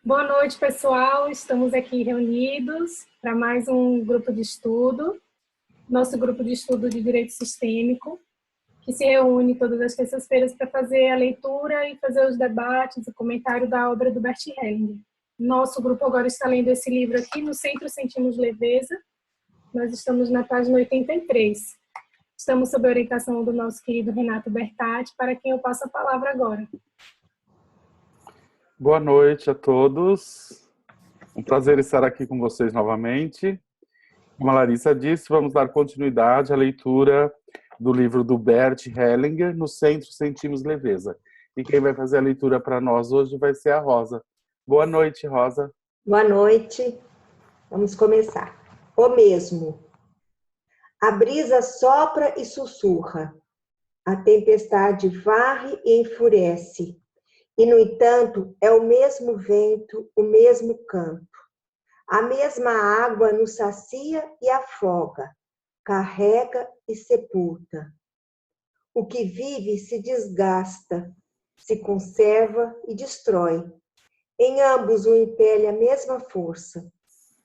Boa noite, pessoal. Estamos aqui reunidos para mais um grupo de estudo, nosso grupo de estudo de Direito Sistêmico, que se reúne todas as terças-feiras para fazer a leitura e fazer os debates e comentário da obra do Bert Hellinger. Nosso grupo agora está lendo esse livro aqui, No Centro Sentimos Leveza. Nós estamos na página 83. Estamos sob a orientação do nosso querido Renato Bertatti, para quem eu passo a palavra agora. Boa noite a todos. Um prazer estar aqui com vocês novamente. Como a Larissa disse, vamos dar continuidade à leitura do livro do Bert Hellinger, No Centro Sentimos Leveza. E quem vai fazer a leitura para nós hoje vai ser a Rosa. Boa noite, Rosa. Boa noite. Vamos começar. O mesmo. A brisa sopra e sussurra. A tempestade varre e enfurece. E, no entanto, é o mesmo vento, o mesmo canto. A mesma água nos sacia e afoga, carrega e sepulta. O que vive se desgasta, se conserva e destrói. Em ambos o impele a mesma força.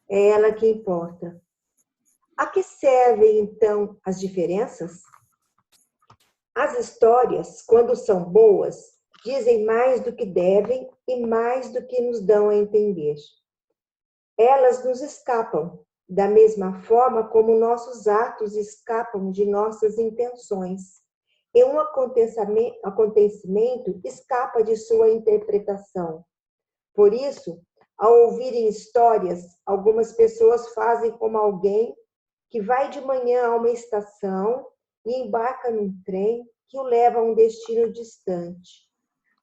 É ela que importa. A que servem, então, as diferenças? As histórias, quando são boas, dizem mais do que devem e mais do que nos dão a entender. Elas nos escapam, da mesma forma como nossos atos escapam de nossas intenções. E um acontecimento escapa de sua interpretação. Por isso, ao ouvirem histórias, algumas pessoas fazem como alguém que vai de manhã a uma estação e embarca num trem que o leva a um destino distante.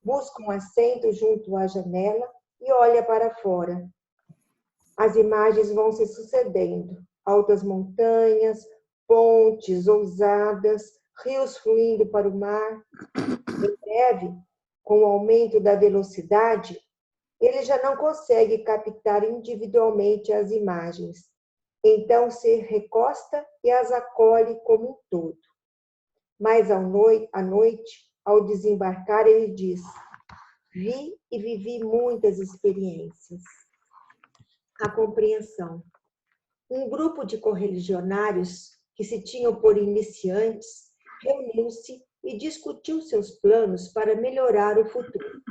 Busca um assento junto à janela e olha para fora. As imagens vão se sucedendo. Altas montanhas, pontes ousadas, rios fluindo para o mar. Em breve, com o aumento da velocidade, ele já não consegue captar individualmente as imagens. Então se recosta e as acolhe como um todo. Mas à noite, ao desembarcar, ele diz: vi e vivi muitas experiências. A compreensão. Um grupo de correligionários que se tinham por iniciantes reuniu-se e discutiu seus planos para melhorar o futuro.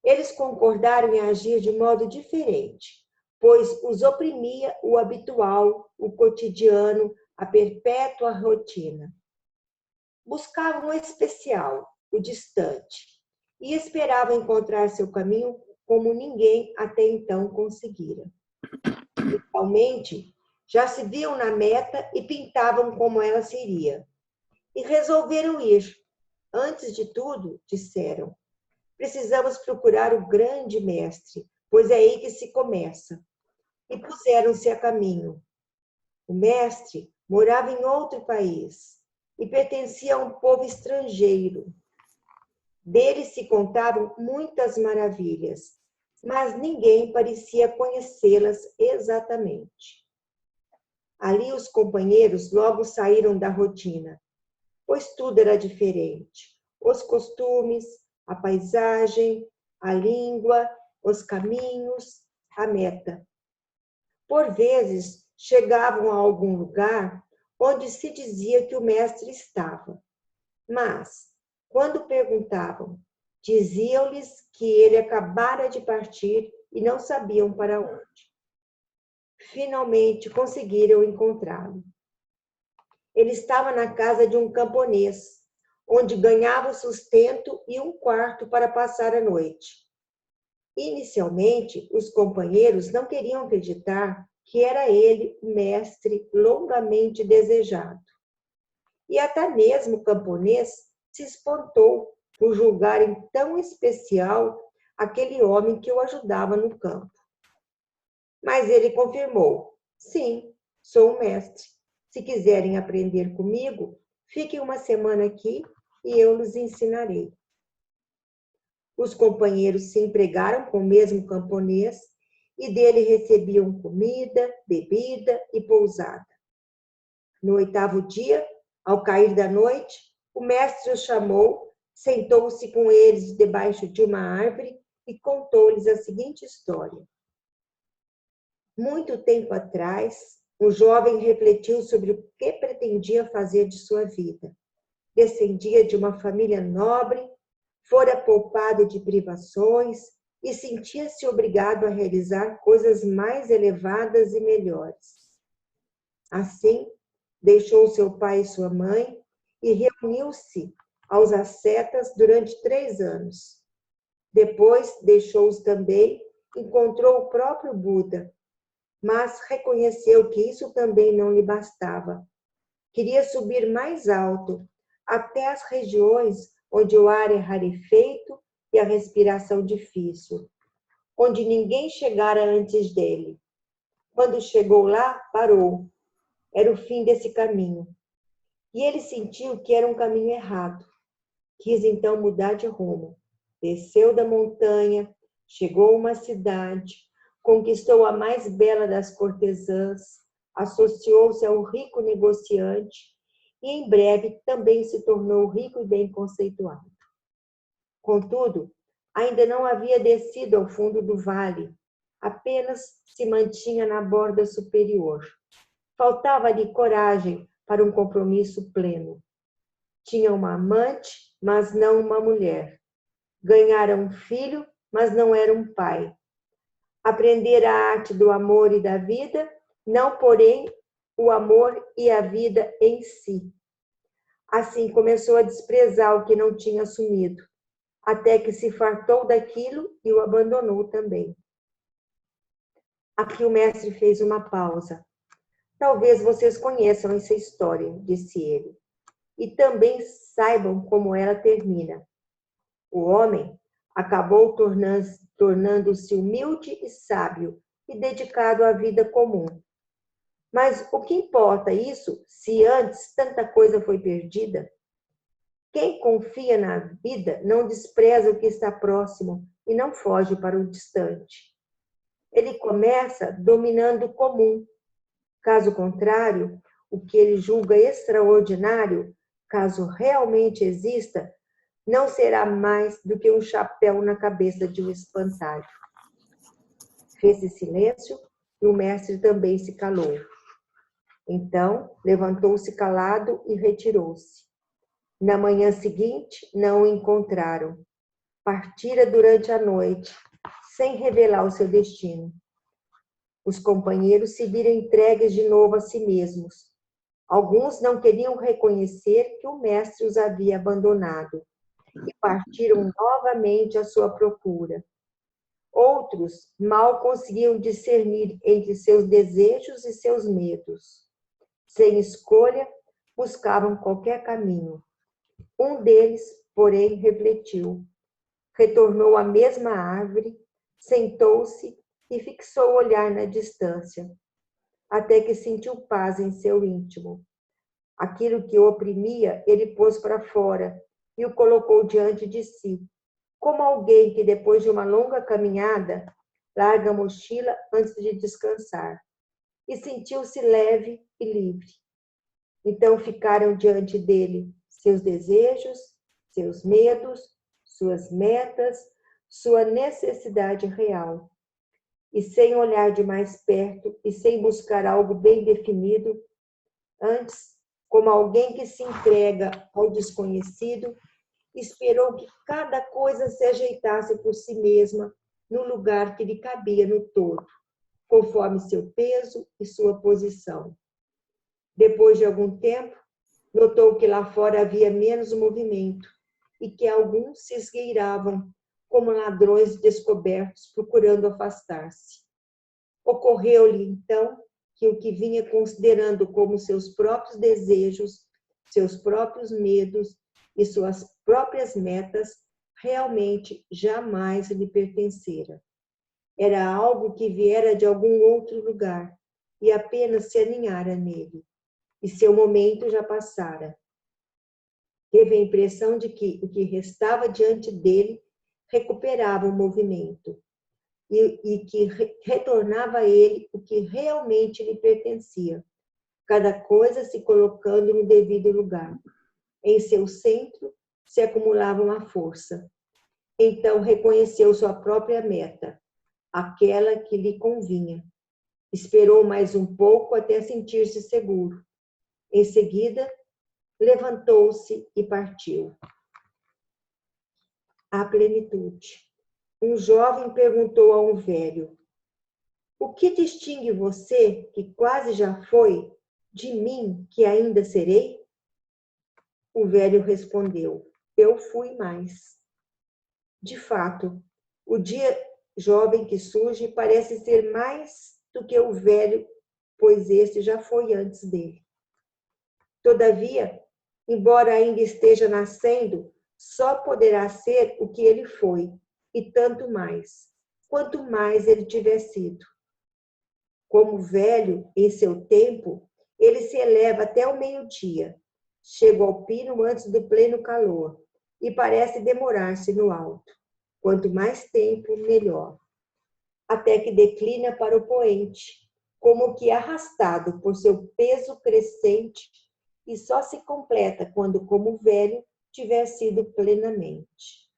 Eles concordaram em agir de modo diferente, pois os oprimia o habitual, o cotidiano, a perpétua rotina. Buscavam o especial, o distante, e esperavam encontrar seu caminho como ninguém até então conseguira. Igualmente, já se viam na meta e pintavam como ela seria. E resolveram ir. Antes de tudo, disseram, precisamos procurar o grande mestre, pois é aí que se começa. E puseram-se a caminho. O mestre morava em outro país e pertencia a um povo estrangeiro. Dele se contavam muitas maravilhas, mas ninguém parecia conhecê-las exatamente. Ali os companheiros logo saíram da rotina, pois tudo era diferente. Os costumes, a paisagem, a língua, os caminhos, a meta. Por vezes, chegavam a algum lugar onde se dizia que o mestre estava. Mas, quando perguntavam, diziam-lhes que ele acabara de partir e não sabiam para onde. Finalmente, conseguiram encontrá-lo. Ele estava na casa de um camponês, onde ganhava sustento e um quarto para passar a noite. Inicialmente, os companheiros não queriam acreditar que era ele o mestre longamente desejado. E até mesmo o camponês se espantou por julgarem tão especial aquele homem que o ajudava no campo. Mas ele confirmou, sim, sou o mestre. Se quiserem aprender comigo, fiquem uma semana aqui e eu lhes ensinarei. Os companheiros se empregaram com o mesmo camponês e dele recebiam comida, bebida e pousada. No 8º dia, ao cair da noite, o mestre os chamou, sentou-se com eles debaixo de uma árvore e contou-lhes a seguinte história. Muito tempo atrás, um jovem refletiu sobre o que pretendia fazer de sua vida. Descendia de uma família nobre, fora poupado de privações e sentia-se obrigado a realizar coisas mais elevadas e melhores. Assim, deixou seu pai e sua mãe e reuniu-se aos ascetas durante 3 anos. Depois, deixou-os também, encontrou o próprio Buda, mas reconheceu que isso também não lhe bastava. Queria subir mais alto, até as regiões onde o ar é rarefeito e a respiração difícil, onde ninguém chegara antes dele. Quando chegou lá, parou. Era o fim desse caminho. E ele sentiu que era um caminho errado. Quis então mudar de rumo. Desceu da montanha, chegou a uma cidade, conquistou a mais bela das cortesãs, associou-se ao rico negociante e em breve também se tornou rico e bem conceituado. Contudo, ainda não havia descido ao fundo do vale, apenas se mantinha na borda superior. Faltava-lhe coragem para um compromisso pleno. Tinha uma amante, mas não uma mulher. Ganhara um filho, mas não era um pai. Aprendera a arte do amor e da vida, não, porém, o amor e a vida em si. Assim começou a desprezar o que não tinha assumido, até que se fartou daquilo e o abandonou também. Aqui o mestre fez uma pausa. Talvez vocês conheçam essa história, disse ele, e também saibam como ela termina. O homem acabou tornando-se humilde e sábio e dedicado à vida comum. Mas o que importa isso se antes tanta coisa foi perdida? Quem confia na vida não despreza o que está próximo e não foge para o distante. Ele começa dominando o comum. Caso contrário, o que ele julga extraordinário, caso realmente exista, não será mais do que um chapéu na cabeça de um espantalho. Fez-se silêncio e o mestre também se calou. Então, levantou-se calado e retirou-se. Na manhã seguinte, não o encontraram. Partira durante a noite, sem revelar o seu destino. Os companheiros se viram entregues de novo a si mesmos. Alguns não queriam reconhecer que o mestre os havia abandonado e partiram novamente à sua procura. Outros mal conseguiam discernir entre seus desejos e seus medos. Sem escolha, buscavam qualquer caminho. Um deles, porém, refletiu. Retornou à mesma árvore, sentou-se e fixou o olhar na distância, até que sentiu paz em seu íntimo. Aquilo que o oprimia, ele pôs para fora e o colocou diante de si, como alguém que, depois de uma longa caminhada, larga a mochila antes de descansar, e sentiu-se leve e livre. Então ficaram diante dele seus desejos, seus medos, suas metas, sua necessidade real. E sem olhar de mais perto e sem buscar algo bem definido, antes, como alguém que se entrega ao desconhecido, esperou que cada coisa se ajeitasse por si mesma no lugar que lhe cabia no todo, conforme seu peso e sua posição. Depois de algum tempo, notou que lá fora havia menos movimento e que alguns se esgueiravam como ladrões descobertos procurando afastar-se. Ocorreu-lhe, então, que o que vinha considerando como seus próprios desejos, seus próprios medos e suas próprias metas realmente jamais lhe pertencera. Era algo que viera de algum outro lugar e apenas se aninhara nele, e seu momento já passara. Teve a impressão de que o que restava diante dele recuperava o movimento e que retornava a ele o que realmente lhe pertencia, cada coisa se colocando no devido lugar. Em seu centro se acumulava uma força. Então reconheceu sua própria meta, aquela que lhe convinha. Esperou mais um pouco até sentir-se seguro. Em seguida, levantou-se e partiu. A plenitude. Um jovem perguntou a um velho: o que distingue você, que quase já foi, de mim, que ainda serei? O velho respondeu: eu fui mais. De fato, o dia jovem que surge parece ser mais do que o velho, pois este já foi antes dele. Todavia, embora ainda esteja nascendo, só poderá ser o que ele foi, e tanto mais, quanto mais ele tiver sido. Como velho em seu tempo, ele se eleva até o meio-dia, chega ao pino antes do pleno calor, e parece demorar-se no alto. Quanto mais tempo, melhor. Até que declina para o poente, como que arrastado por seu peso crescente, e só se completa quando, como velho, tiver sido plenamente.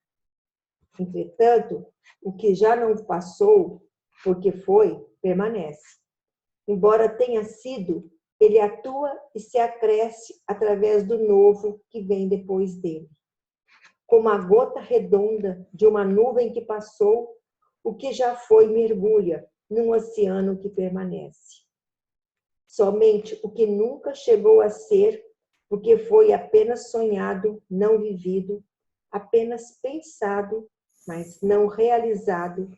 Entretanto, o que já não passou, porque foi, permanece. Embora tenha sido, ele atua e se acresce através do novo que vem depois dele. Como a gota redonda de uma nuvem que passou, o que já foi mergulha num oceano que permanece. Somente o que nunca chegou a ser, porque foi apenas sonhado, não vivido, apenas pensado, mas não realizado,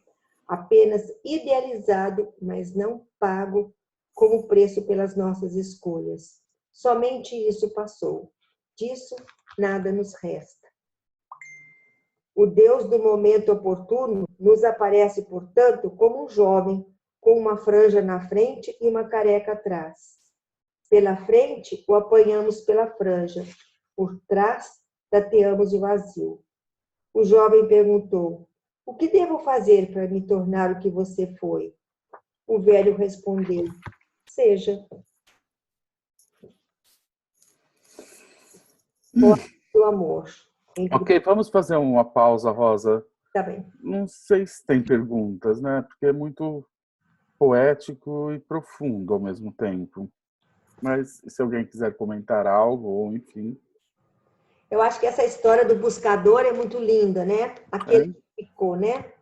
apenas idealizado, mas não pago como preço pelas nossas escolhas. Somente isso passou. Disso nada nos resta. O Deus do momento oportuno nos aparece, portanto, como um jovem, com uma franja na frente e uma careca atrás. Pela frente, o apanhamos pela franja. Por trás, tateamos o vazio. O jovem perguntou: o que devo fazer para me tornar o que você foi? O velho respondeu: seja. Do amor. Ok, vamos fazer uma pausa, Rosa. Tá bem. Não sei se tem perguntas, né? Porque é muito poético e profundo ao mesmo tempo. Mas se alguém quiser comentar algo, ou enfim. Eu acho que essa história do buscador é muito linda, né? Aquele que ficou, né?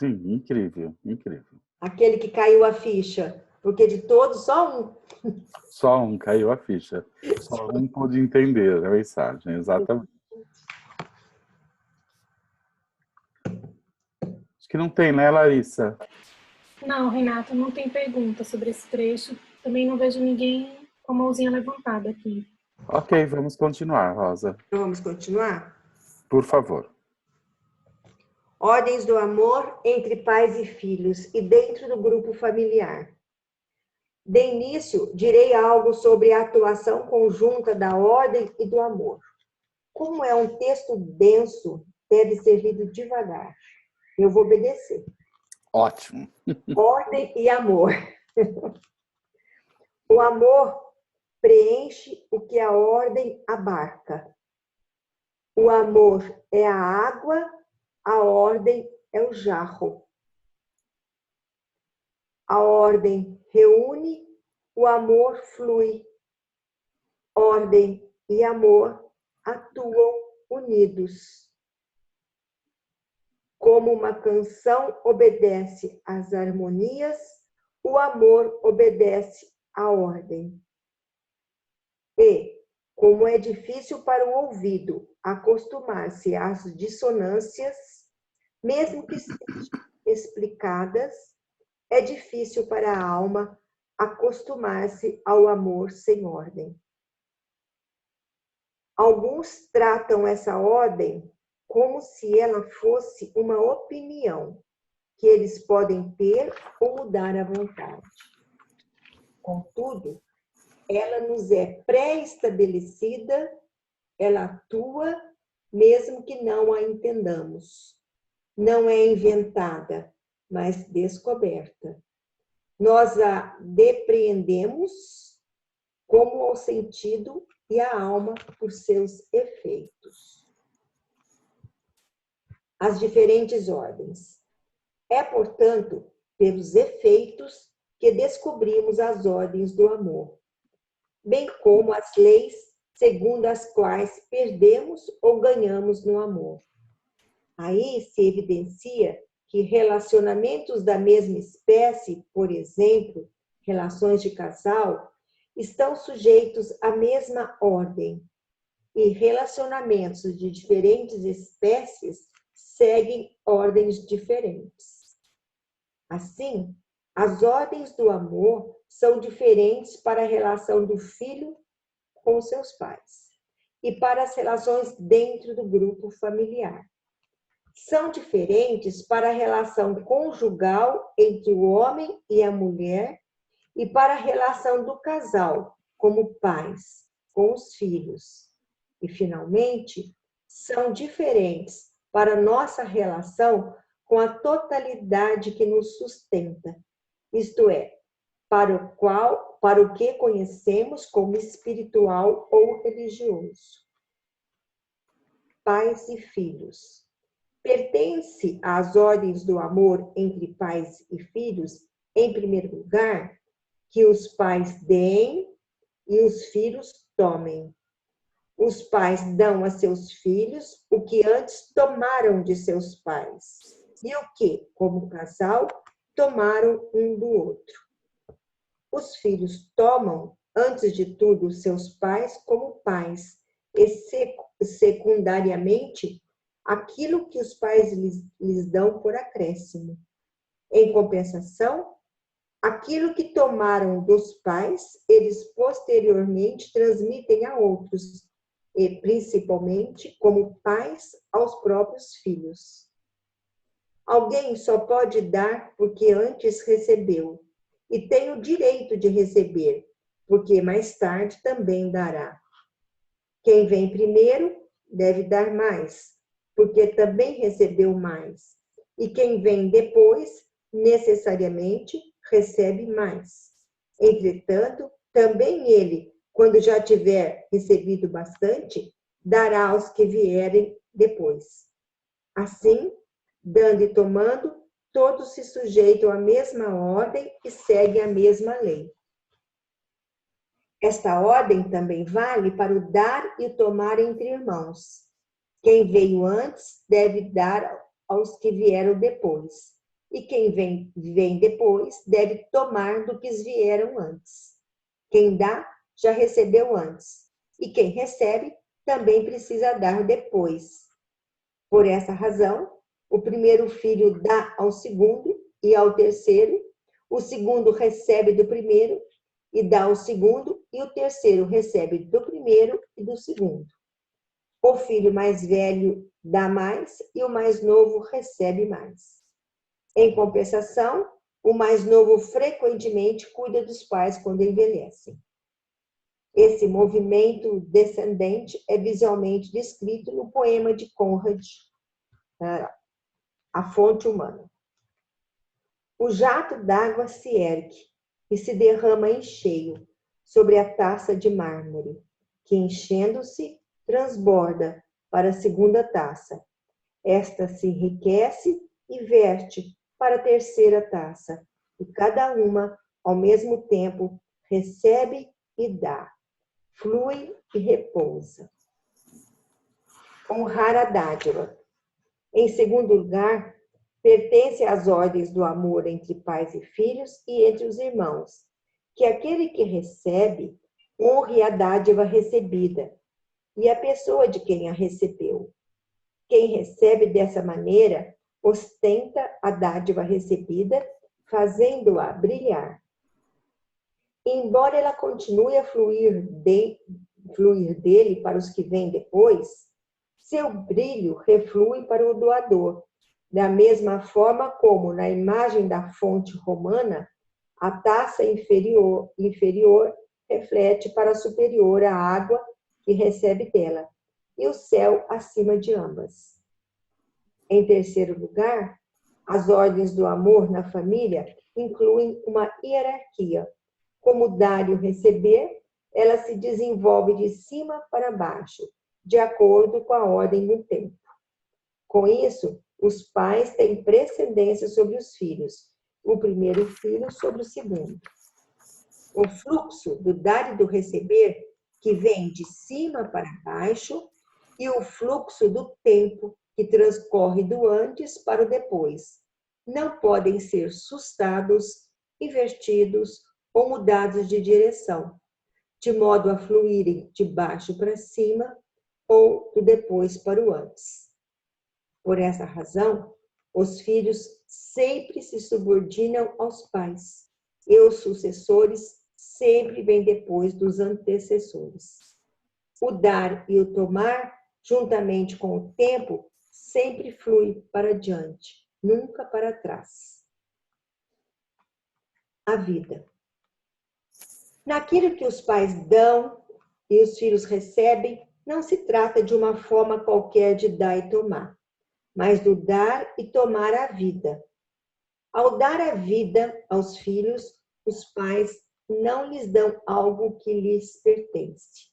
Sim, incrível, incrível. Aquele que caiu a ficha. Porque de todos, só um. Só um caiu a ficha. Só um pôde entender a mensagem, exatamente. Acho que não tem, né, Larissa? Não, Renato, não tem pergunta sobre esse trecho. Também não vejo ninguém com a mãozinha levantada aqui. Ok, vamos continuar, Rosa. Vamos continuar? Por favor. Ordens do amor entre pais e filhos e dentro do grupo familiar. De início, direi algo sobre a atuação conjunta da ordem e do amor. Como é um texto denso, deve ser lido devagar. Eu vou obedecer. Ótimo. Ordem e amor. O amor preenche o que a ordem abarca. O amor é a água, a ordem é o jarro. A ordem reúne, o amor flui. Ordem e amor atuam unidos. Como uma canção obedece às harmonias, o amor obedece à ordem. E, como é difícil para o ouvido acostumar-se às dissonâncias, mesmo que sejam explicadas, é difícil para a alma acostumar-se ao amor sem ordem. Alguns tratam essa ordem como se ela fosse uma opinião que eles podem ter ou mudar à vontade. Contudo, ela nos é pré-estabelecida, ela atua mesmo que não a entendamos. Não é inventada, mas descoberta. Nós a depreendemos como o sentido e a alma por seus efeitos. as diferentes ordens. É, portanto, pelos efeitos que descobrimos as ordens do amor, bem como as leis segundo as quais perdemos ou ganhamos no amor. Aí se evidencia que relacionamentos da mesma espécie, por exemplo, relações de casal, estão sujeitos à mesma ordem, e relacionamentos de diferentes espécies seguem ordens diferentes. Assim, as ordens do amor são diferentes para a relação do filho com seus pais e para as relações dentro do grupo familiar. São diferentes para a relação conjugal entre o homem e a mulher e para a relação do casal, como pais, com os filhos. E, finalmente, são diferentes para nossa relação com a totalidade que nos sustenta, isto é, para o que conhecemos como espiritual ou religioso. Pais e filhos. Pertence às ordens do amor entre pais e filhos, em primeiro lugar, que os pais deem e os filhos tomem. Os pais dão a seus filhos o que antes tomaram de seus pais e o que, como casal, tomaram um do outro. Os filhos tomam, antes de tudo, seus pais como pais e, secundariamente, aquilo que os pais lhes dão por acréscimo. Em compensação, aquilo que tomaram dos pais, eles posteriormente transmitem a outros, e principalmente como pais aos próprios filhos. Alguém só pode dar porque antes recebeu, e tem o direito de receber, porque mais tarde também dará. Quem vem primeiro deve dar mais, porque também recebeu mais. E quem vem depois, necessariamente, recebe mais. Entretanto, também ele, quando já tiver recebido bastante, dará aos que vierem depois. Assim, dando e tomando, todos se sujeitam à mesma ordem e seguem a mesma lei. Esta ordem também vale para o dar e o tomar entre irmãos. Quem veio antes deve dar aos que vieram depois. E quem vem depois deve tomar do que vieram antes. Quem dá, já recebeu antes. E quem recebe, também precisa dar depois. Por essa razão, o primeiro filho dá ao segundo e ao terceiro. O segundo recebe do primeiro e dá ao segundo. E o terceiro recebe do primeiro e do segundo. O filho mais velho dá mais e o mais novo recebe mais. Em compensação, o mais novo frequentemente cuida dos pais quando envelhecem. Esse movimento descendente é visualmente descrito no poema de Conrad, A Fonte Humana. O jato d'água se ergue e se derrama em cheio sobre a taça de mármore, que, enchendo-se, transborda para a segunda taça. Esta se enriquece e verte para a terceira taça, e cada uma, ao mesmo tempo, recebe e dá, flui e repousa. Honrar a dádiva. Em segundo lugar, pertence às ordens do amor entre pais e filhos e entre os irmãos, que aquele que recebe honre a dádiva recebida e a pessoa de quem a recebeu. Quem recebe dessa maneira ostenta a dádiva recebida, fazendo-a brilhar. Embora ela continue a fluir dele para os que vêm depois, seu brilho reflui para o doador, da mesma forma como, na imagem da fonte romana, a taça inferior reflete para a superior a água que recebe dela, e o céu acima de ambas. Em terceiro lugar, as ordens do amor na família incluem uma hierarquia. Como dar e receber, ela se desenvolve de cima para baixo, de acordo com a ordem do tempo. Com isso, os pais têm precedência sobre os filhos, o primeiro filho sobre o segundo. O fluxo do dar e do receber, que vem de cima para baixo, e o fluxo do tempo, que transcorre do antes para o depois, não podem ser sustados, invertidos ou mudados de direção, de modo a fluírem de baixo para cima ou do depois para o antes. Por essa razão, os filhos sempre se subordinam aos pais, e os sucessores sempre vêm depois dos antecessores. O dar e o tomar, juntamente com o tempo, sempre flui para diante, nunca para trás. A vida. Naquilo que os pais dão e os filhos recebem, não se trata de uma forma qualquer de dar e tomar, mas do dar e tomar a vida. Ao dar a vida aos filhos, os pais não lhes dão algo que lhes pertence.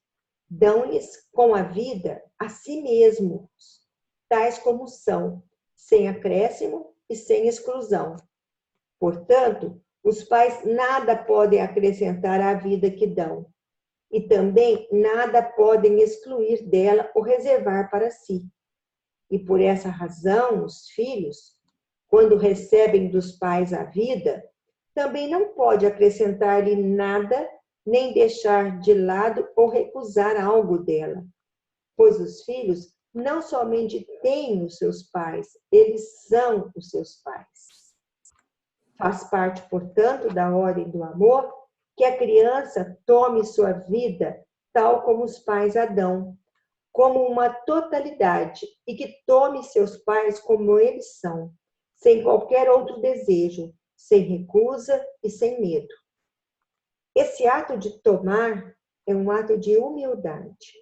Dão-lhes com a vida a si mesmos, tais como são, sem acréscimo e sem exclusão. Portanto, os pais nada podem acrescentar à vida que dão, e também nada podem excluir dela ou reservar para si. E por essa razão, os filhos, quando recebem dos pais a vida, também não pode acrescentar-lhe nada, nem deixar de lado ou recusar algo dela. Pois os filhos não somente têm os seus pais, eles são os seus pais. Faz parte, portanto, da ordem do amor que a criança tome sua vida tal como os pais a dão, como uma totalidade, e que tome seus pais como eles são, sem qualquer outro desejo, sem recusa e sem medo. Esse ato de tomar é um ato de humildade.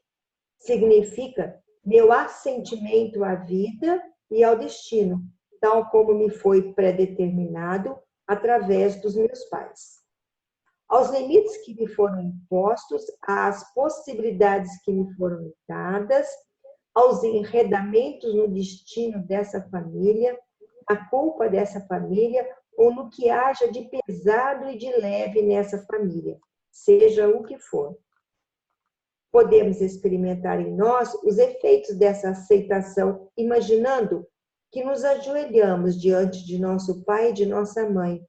Significa meu assentimento à vida e ao destino, tal como me foi predeterminado através dos meus pais. Aos limites que me foram impostos, às possibilidades que me foram dadas, aos enredamentos no destino dessa família, à culpa dessa família, ou no que haja de pesado e de leve nessa família, seja o que for. Podemos experimentar em nós os efeitos dessa aceitação, imaginando que nos ajoelhamos diante de nosso pai e de nossa mãe,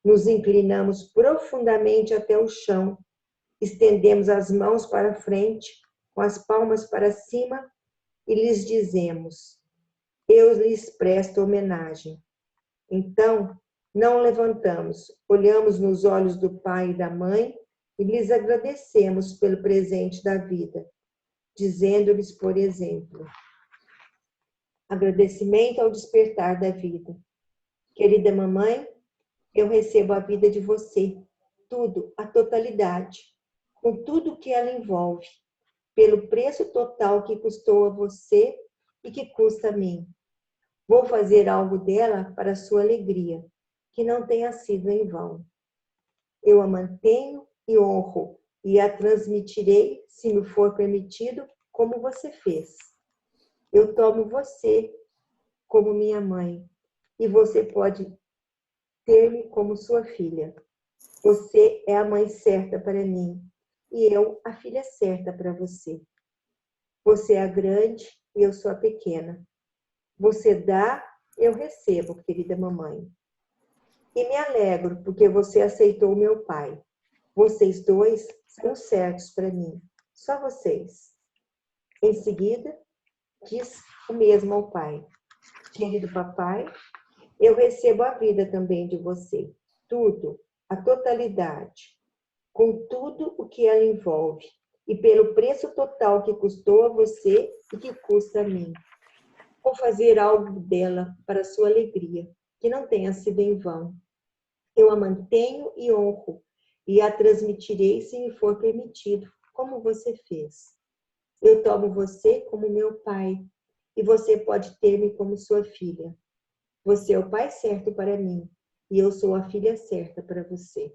nos inclinamos profundamente até o chão, estendemos as mãos para frente, com as palmas para cima, e lhes dizemos: eu lhes presto homenagem. Então, não levantamos, olhamos nos olhos do pai e da mãe e lhes agradecemos pelo presente da vida, dizendo-lhes, por exemplo, agradecimento ao despertar da vida. Querida mamãe, eu recebo a vida de você, tudo, a totalidade, com tudo que ela envolve, pelo preço total que custou a você e que custa a mim. Vou fazer algo dela para a sua alegria, que não tenha sido em vão. Eu a mantenho e honro, e a transmitirei, se me for permitido, como você fez. Eu tomo você como minha mãe, e você pode ter-me como sua filha. Você é a mãe certa para mim, e eu a filha certa para você. Você é a grande e eu sou a pequena. Você dá, eu recebo, querida mamãe. E me alegro porque você aceitou o meu pai. Vocês dois são certos para mim, só vocês. Em seguida, diz o mesmo ao pai: querido papai, eu recebo a vida também de você, tudo, a totalidade, com tudo o que ela envolve, e pelo preço total que custou a você e que custa a mim. Vou fazer algo dela para a sua alegria, que não tenha sido em vão. Eu a mantenho e honro, e a transmitirei se me for permitido, como você fez. Eu tomo você como meu pai, e você pode ter-me como sua filha. Você é o pai certo para mim, e eu sou a filha certa para você.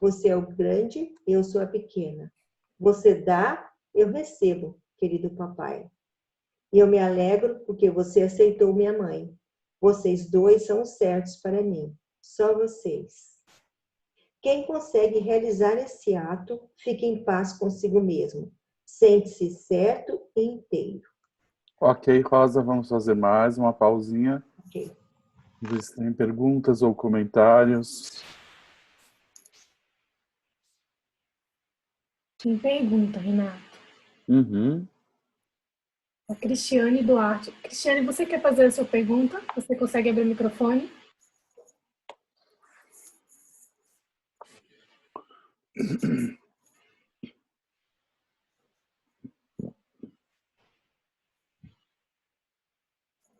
Você é o grande, eu sou a pequena. Você dá, eu recebo, querido papai. E eu me alegro porque você aceitou minha mãe. Vocês dois são certos para mim, só vocês. Quem consegue realizar esse ato, fica em paz consigo mesmo. Sente-se certo e inteiro. Ok, Rosa, vamos fazer mais uma pausinha. Ok. Ver se tem perguntas ou comentários. Tem pergunta, Renato. Uhum. A Cristiane Duarte. Cristiane, você quer fazer a sua pergunta? Você consegue abrir o microfone?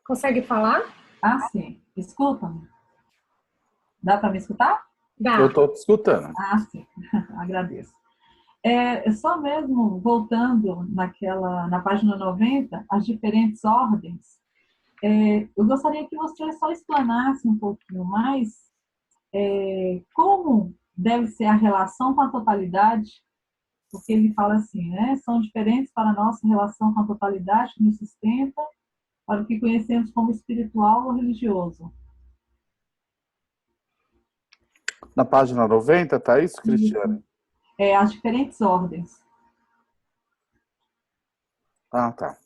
Consegue falar? Ah, sim. Escuta-me. Dá para me escutar? Dá. Eu estou te escutando. Ah, sim. Agradeço. Só mesmo voltando na página 90, as diferentes ordens, eu gostaria que você só explanasse um pouquinho mais como deve ser a relação com a totalidade, porque ele fala assim, né? São diferentes para a nossa relação com a totalidade que nos sustenta, para o que conhecemos como espiritual ou religioso. Na página 90, tá isso, Cristiane? Isso. As diferentes ordens. Ah, tá.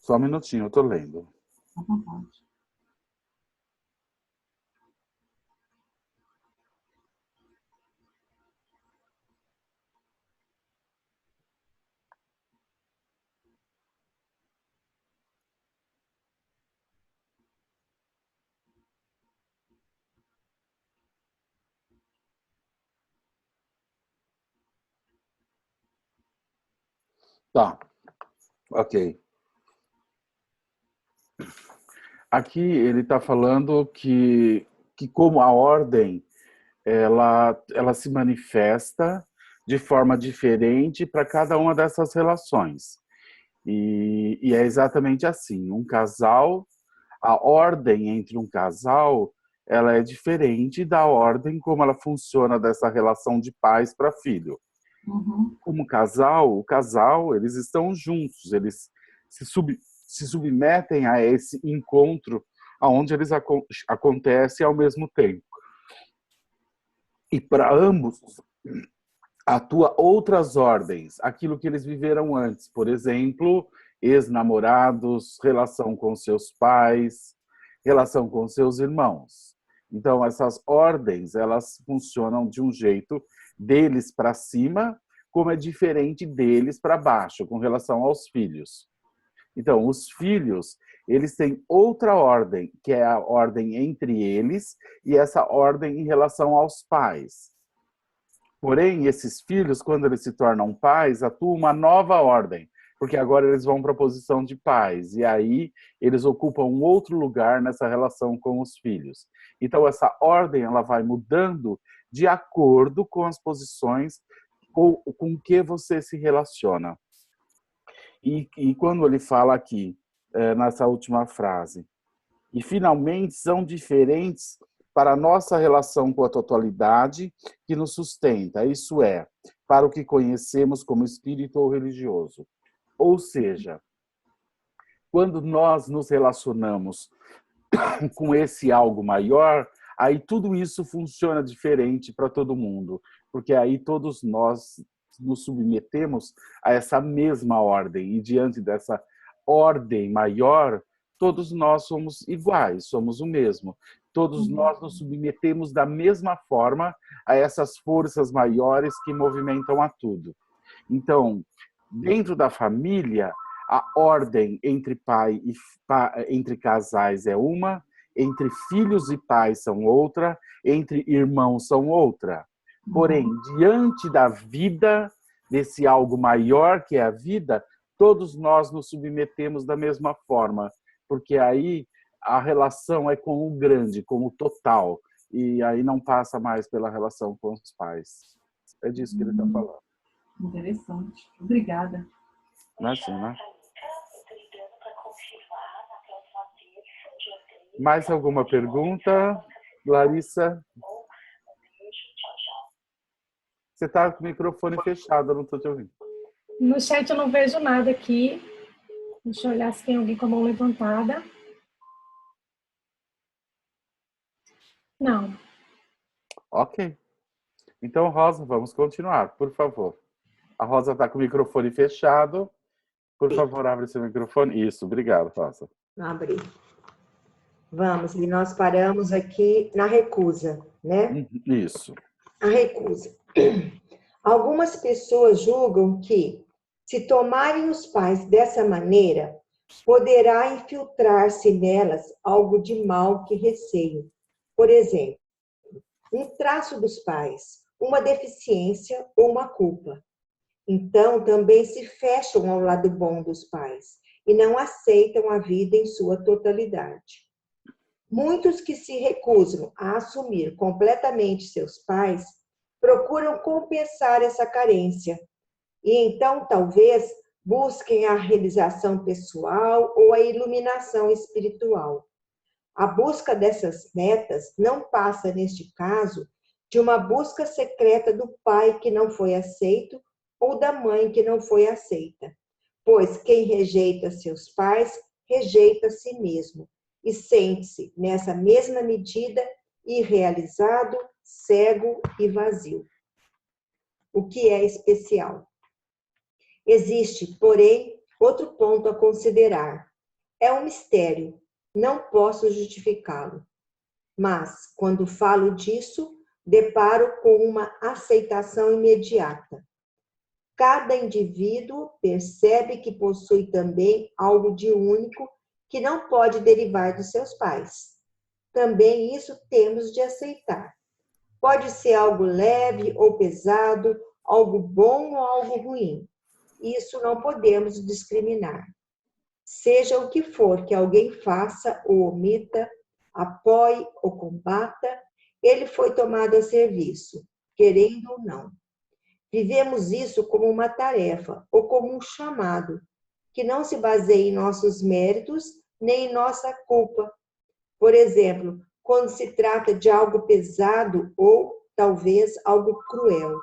Só um minutinho, eu estou lendo. À vontade. Tá, ok. Aqui ele está falando que como a ordem ela se manifesta de forma diferente para cada uma dessas relações. E é exatamente assim. Um casal, a ordem entre um casal, ela é diferente da ordem como ela funciona dessa relação de pais para filho. Uhum. Como casal, o casal, eles estão juntos, eles se, se submetem a esse encontro onde eles acontecem ao mesmo tempo. E para ambos atua outras ordens, aquilo que eles viveram antes, por exemplo, ex-namorados, relação com seus pais, relação com seus irmãos. Então, essas ordens, elas funcionam de um jeito deles para cima, como é diferente deles para baixo, com relação aos filhos. Então, os filhos, eles têm outra ordem, que é a ordem entre eles e essa ordem em relação aos pais. Porém, esses filhos, quando eles se tornam pais, atua uma nova ordem, porque agora eles vão para a posição de pais, e aí eles ocupam um outro lugar nessa relação com os filhos. Então, essa ordem ela vai mudando de acordo com as posições ou com que você se relaciona. E quando ele fala aqui, nessa última frase, e finalmente são diferentes para a nossa relação com a totalidade que nos sustenta, isso é, para o que conhecemos como espírito ou religioso. Ou seja, quando nós nos relacionamos com esse algo maior, aí tudo isso funciona diferente para todo mundo, porque aí todos nós nos submetemos a essa mesma ordem, e diante dessa ordem maior, todos nós somos iguais, somos o mesmo. Todos nós nos submetemos da mesma forma a essas forças maiores que movimentam a tudo. Então, dentro da família, a ordem entre entre casais é uma, entre filhos e pais são outra, entre irmãos são outra. Porém, diante da vida, desse algo maior que é a vida, todos nós nos submetemos da mesma forma, porque aí a relação é com o grande, com o total, e aí não passa mais pela relação com os pais. É disso que ele está falando. Interessante. Obrigada. Imagina. Mais alguma pergunta, Larissa? Você está com o microfone fechado, eu não estou te ouvindo. No chat eu não vejo nada aqui. Deixa eu olhar se tem alguém com a mão levantada. Não. Ok. Então, Rosa, vamos continuar, por favor. A Rosa está com o microfone fechado. Por favor, abre seu microfone. Isso, obrigado, Rosa. Abri. Vamos, e nós paramos aqui na recusa, né? Isso. A recusa. Algumas pessoas julgam que, se tomarem os pais dessa maneira, poderá infiltrar-se nelas algo de mal que receiam. Por exemplo, um traço dos pais, uma deficiência ou uma culpa. Então, também se fecham ao lado bom dos pais e não aceitam a vida em sua totalidade. Muitos que se recusam a assumir completamente seus pais procuram compensar essa carência e então talvez busquem a realização pessoal ou a iluminação espiritual. A busca dessas metas não passa, neste caso, de uma busca secreta do pai que não foi aceito ou da mãe que não foi aceita, pois quem rejeita seus pais rejeita a si mesmo e sente-se, nessa mesma medida, irrealizado, cego e vazio. O que é especial? Existe, porém, outro ponto a considerar. É um mistério, não posso justificá-lo. Mas, quando falo disso, deparo com uma aceitação imediata. Cada indivíduo percebe que possui também algo de único que não pode derivar dos seus pais. Também isso temos de aceitar. Pode ser algo leve ou pesado, algo bom ou algo ruim. Isso não podemos discriminar. Seja o que for que alguém faça ou omita, apoie ou combata, ele foi tomado a serviço, querendo ou não. Vivemos isso como uma tarefa ou como um chamado, que não se baseia em nossos méritos nem em nossa culpa. Por exemplo, quando se trata de algo pesado ou, talvez, algo cruel.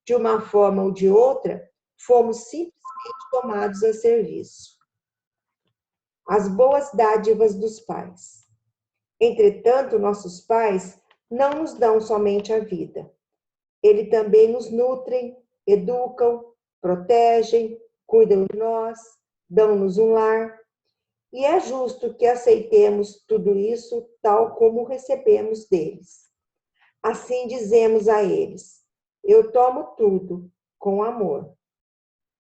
De uma forma ou de outra, fomos simplesmente tomados a serviço. As boas dádivas dos pais. Entretanto, nossos pais não nos dão somente a vida. Eles também nos nutrem, educam, protegem, cuidam de nós, dão-nos um lar. E é justo que aceitemos tudo isso tal como recebemos deles. Assim dizemos a eles: eu tomo tudo com amor.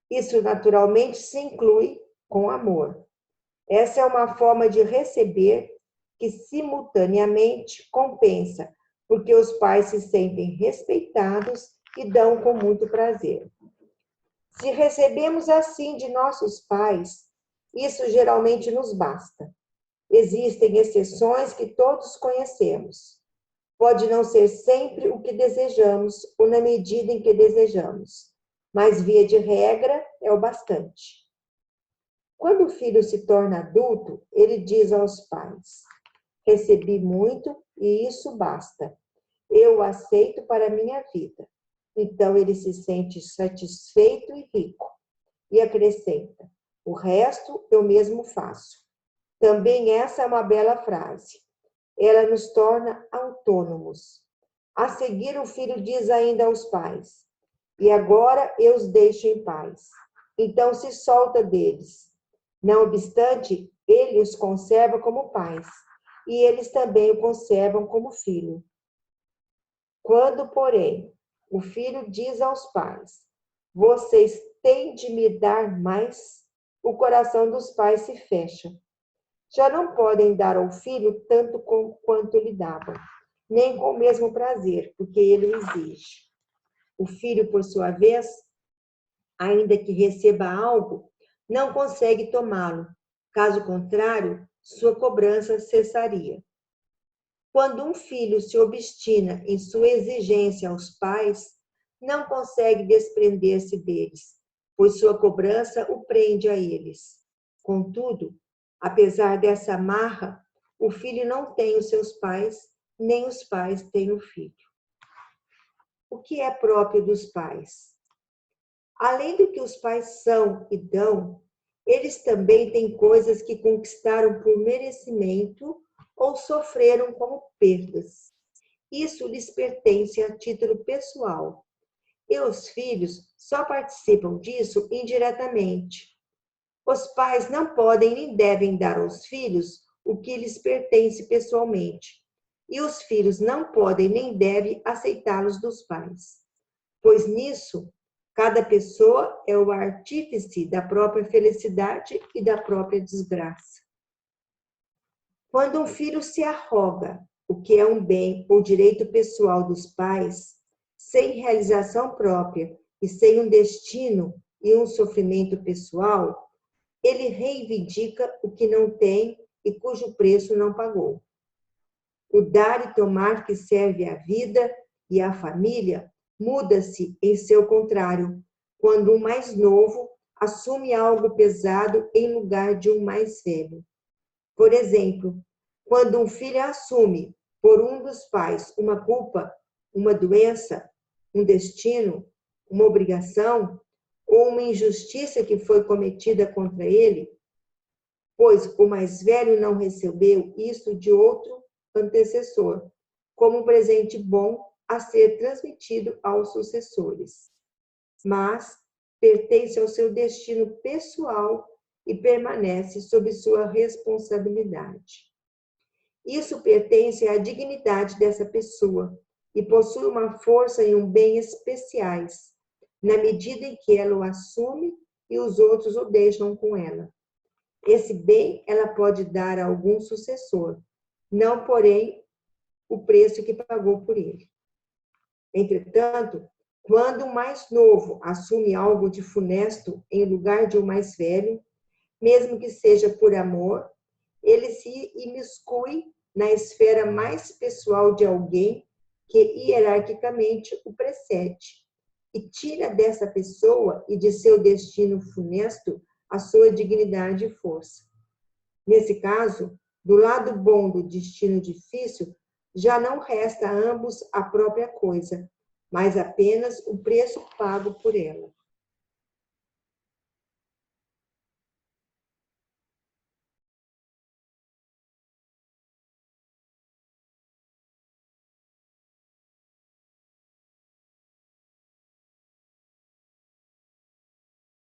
Isso naturalmente se inclui com amor. Essa é uma forma de receber que simultaneamente compensa, porque os pais se sentem respeitados e dão com muito prazer. Se recebemos assim de nossos pais, isso geralmente nos basta. Existem exceções que todos conhecemos. Pode não ser sempre o que desejamos ou na medida em que desejamos, mas via de regra é o bastante. Quando o filho se torna adulto, ele diz aos pais: recebi muito e isso basta. Eu o aceito para a minha vida. Então ele se sente satisfeito e rico. E acrescenta: o resto eu mesmo faço. Também essa é uma bela frase. Ela nos torna autônomos. A seguir, o filho diz ainda aos pais: e agora eu os deixo em paz. Então se solta deles. Não obstante, ele os conserva como pais, e eles também o conservam como filho. Quando, porém, o filho diz aos pais: vocês têm de me dar mais, o coração dos pais se fecha. Já não podem dar ao filho tanto quanto lhe davam, nem com o mesmo prazer, porque ele o exige. O filho, por sua vez, ainda que receba algo, não consegue tomá-lo. Caso contrário, sua cobrança cessaria. Quando um filho se obstina em sua exigência aos pais, não consegue desprender-se deles, pois sua cobrança o prende a eles. Contudo, apesar dessa amarra, o filho não tem os seus pais, nem os pais têm o filho. O que é próprio dos pais? Além do que os pais são e dão, eles também têm coisas que conquistaram por merecimento ou sofreram como perdas. Isso lhes pertence a título pessoal. E os filhos só participam disso indiretamente. Os pais não podem nem devem dar aos filhos o que lhes pertence pessoalmente. E os filhos não podem nem devem aceitá-los dos pais. Pois nisso, cada pessoa é o artífice da própria felicidade e da própria desgraça. Quando um filho se arroga o que é um bem ou direito pessoal dos pais, sem realização própria e sem um destino e um sofrimento pessoal, ele reivindica o que não tem e cujo preço não pagou. O dar e tomar que serve à vida e à família muda-se em seu contrário, quando um mais novo assume algo pesado em lugar de um mais velho. Por exemplo, quando um filho assume por um dos pais uma culpa, uma doença, um destino, uma obrigação ou uma injustiça que foi cometida contra ele, pois o mais velho não recebeu isso de outro antecessor, como um presente bom a ser transmitido aos sucessores, mas pertence ao seu destino pessoal e permanece sob sua responsabilidade. Isso pertence à dignidade dessa pessoa e possui uma força e um bem especiais, na medida em que ela o assume e os outros o deixam com ela. Esse bem ela pode dar a algum sucessor, não, porém, o preço que pagou por ele. Entretanto, quando o mais novo assume algo de funesto em lugar de um mais velho, mesmo que seja por amor, ele se imiscui na esfera mais pessoal de alguém que hierarquicamente o precede e tira dessa pessoa e de seu destino funesto a sua dignidade e força. Nesse caso, do lado bom do destino difícil, já não resta a ambos a própria coisa, mas apenas o preço pago por ela.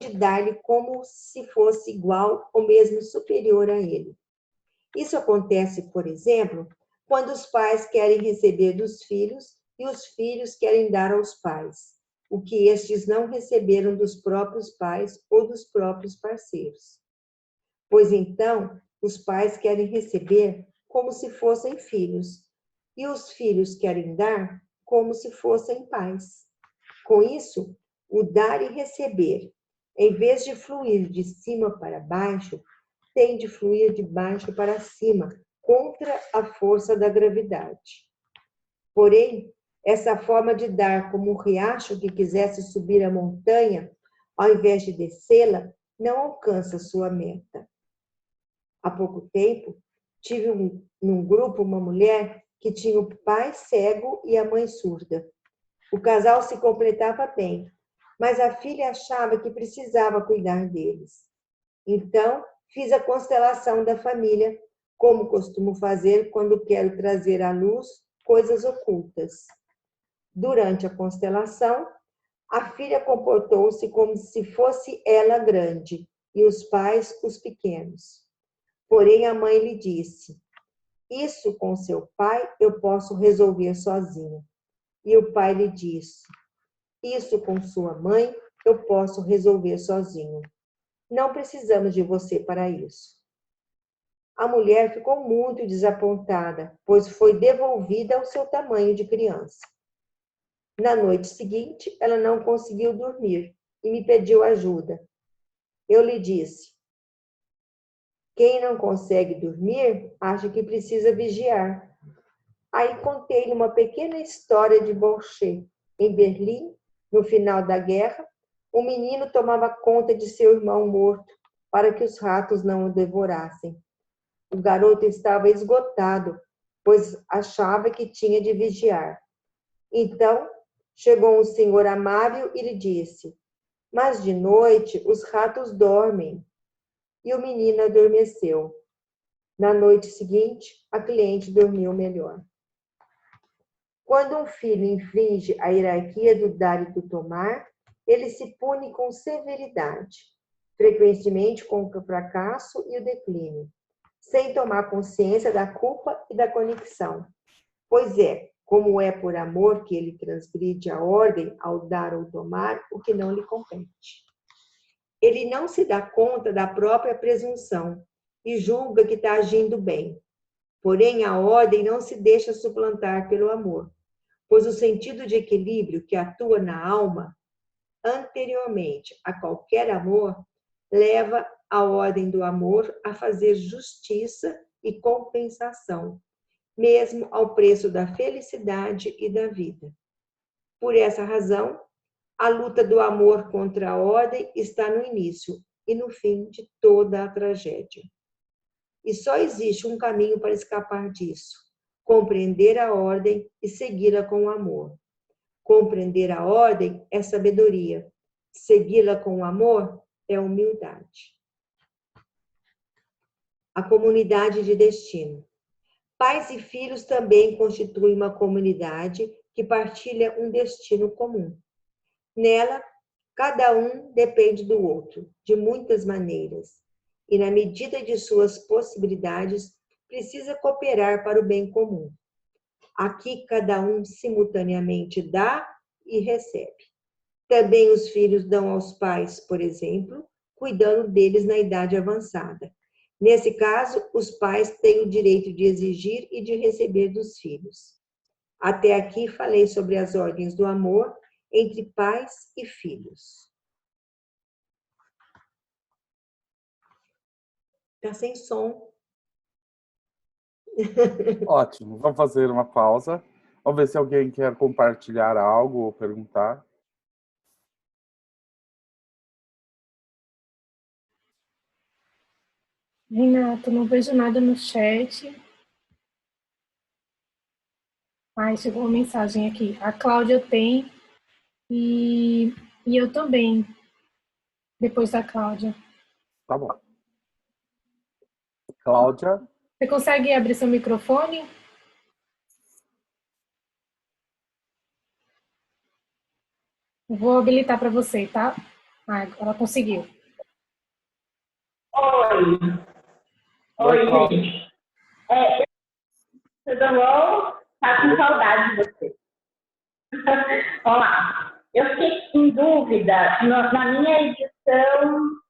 De dar-lhe como se fosse igual ou mesmo superior a ele. Isso acontece, por exemplo, quando os pais querem receber dos filhos e os filhos querem dar aos pais, o que estes não receberam dos próprios pais ou dos próprios parceiros. Pois então, os pais querem receber como se fossem filhos, e os filhos querem dar como se fossem pais. Com isso, o dar e receber, em vez de fluir de cima para baixo, tem de fluir de baixo para cima, contra a força da gravidade. Porém, essa forma de dar como um riacho que quisesse subir a montanha, ao invés de descê-la, não alcança sua meta. Há pouco tempo, tive num grupo uma mulher que tinha o pai cego e a mãe surda. O casal se completava bem, mas a filha achava que precisava cuidar deles. Então, fiz a constelação da família, como costumo fazer quando quero trazer à luz coisas ocultas. Durante a constelação, a filha comportou-se como se fosse ela grande e os pais os pequenos. Porém, a mãe lhe disse: "Isso com seu pai eu posso resolver sozinha." E o pai lhe disse: "Isso com sua mãe eu posso resolver sozinho. Não precisamos de você para isso." A mulher ficou muito desapontada, pois foi devolvida ao seu tamanho de criança. Na noite seguinte, ela não conseguiu dormir e me pediu ajuda. Eu lhe disse: "Quem não consegue dormir, acha que precisa vigiar." Aí contei-lhe uma pequena história de Boucher. Em Berlim, no final da guerra, um menino tomava conta de seu irmão morto para que os ratos não o devorassem. O garoto estava esgotado, pois achava que tinha de vigiar. Então, chegou um senhor amável e lhe disse: mas de noite os ratos dormem. E o menino adormeceu. Na noite seguinte, a cliente dormiu melhor. Quando um filho infringe a hierarquia do dar e do tomar, ele se pune com severidade, frequentemente com o fracasso e o declínio, sem tomar consciência da culpa e da conexão. Pois é, como é por amor que ele transgride a ordem ao dar ou tomar o que não lhe compete. Ele não se dá conta da própria presunção e julga que está agindo bem. Porém, a ordem não se deixa suplantar pelo amor, pois o sentido de equilíbrio que atua na alma, anteriormente a qualquer amor, leva a ordem do amor a fazer justiça e compensação, mesmo ao preço da felicidade e da vida. Por essa razão, a luta do amor contra a ordem está no início e no fim de toda a tragédia. E só existe um caminho para escapar disso: compreender a ordem e segui-la com amor. Compreender a ordem é sabedoria. Segui-la com amor é humildade. A comunidade de destino. Pais e filhos também constituem uma comunidade que partilha um destino comum. Nela, cada um depende do outro, de muitas maneiras, e na medida de suas possibilidades, precisa cooperar para o bem comum. Aqui, cada um simultaneamente dá e recebe. Também os filhos dão aos pais, por exemplo, cuidando deles na idade avançada. Nesse caso, os pais têm o direito de exigir e de receber dos filhos. Até aqui falei sobre as ordens do amor entre pais e filhos. Está sem som. Ótimo, vamos fazer uma pausa. Vamos ver se alguém quer compartilhar algo ou perguntar. Renato, não vejo nada no chat. Chegou uma mensagem aqui. A Cláudia tem e eu também, depois da Cláudia. Tá bom. Cláudia? Você consegue abrir seu microfone? Vou habilitar para você, tá? Ela conseguiu. Oi, gente. Tudo bom? Tá com saudade de você. Vamos lá. Eu fiquei em dúvida, na minha edição,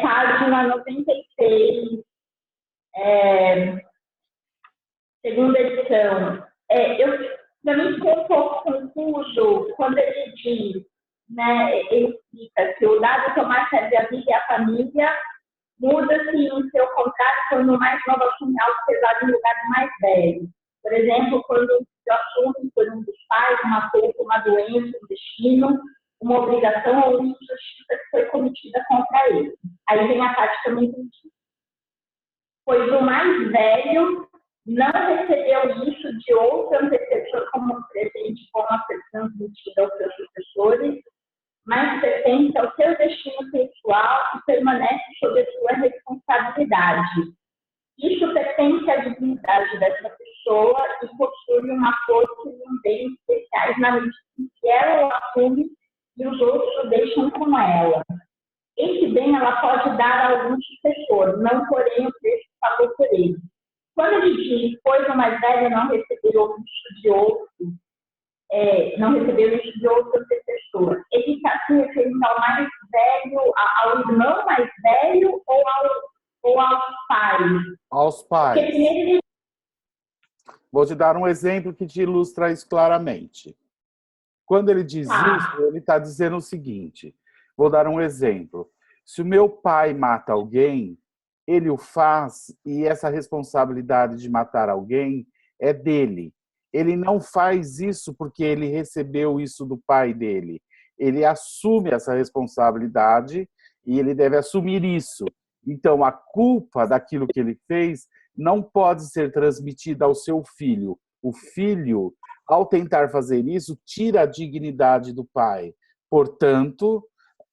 página 96, segunda edição. Para mim ficou um pouco confuso quando ele diz, né, ele explica que o dado tomar serve a vida e a família, muda-se em seu contrário quando o mais novo assume algo pesado em lugar do mais velho. Por exemplo, quando se assume por um dos pais uma culpa, uma doença, um destino, uma obrigação ou uma injustiça que foi cometida contra ele. Aí vem a parte que eu não entendi. Pois o mais velho não recebeu isso de outro antecessor como um presente bom a ser transmitido aos seus sucessores, mas pertence ao seu destino pessoal e permanece sob a sua responsabilidade. Isso pertence à dignidade dessa pessoa e possui uma força e um bem especiais na medida em que ela o assume e os outros o deixam com ela. Esse bem ela pode dar a algum sucessor, não porém o preço pagou por ele. Quando ele diz, pois o mais velho não recebeu isso de outro, antecessor, ele está se referindo ao mais velho, ao irmão mais velho ou aos pais? Aos pais. Vou te dar um exemplo que te ilustra isso claramente. Quando ele diz isso, ele está dizendo o seguinte, vou dar um exemplo. Se o meu pai mata alguém, ele o faz e essa responsabilidade de matar alguém é dele. Ele não faz isso porque ele recebeu isso do pai dele. Ele assume essa responsabilidade e ele deve assumir isso. Então, a culpa daquilo que ele fez não pode ser transmitida ao seu filho. O filho, ao tentar fazer isso, tira a dignidade do pai. Portanto,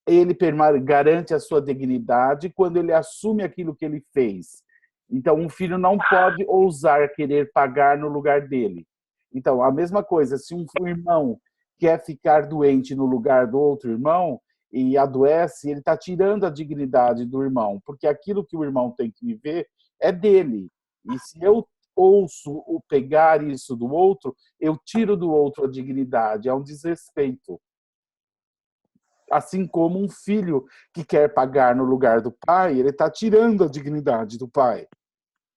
ele garante a sua dignidade quando ele assume aquilo que ele fez. Então, um filho não pode ousar querer pagar no lugar dele. Então, a mesma coisa, se um irmão quer ficar doente no lugar do outro irmão e adoece, ele está tirando a dignidade do irmão, porque aquilo que o irmão tem que viver é dele. E se eu ouço o pegar isso do outro, eu tiro do outro a dignidade, é um desrespeito. Assim como um filho que quer pagar no lugar do pai, ele está tirando a dignidade do pai.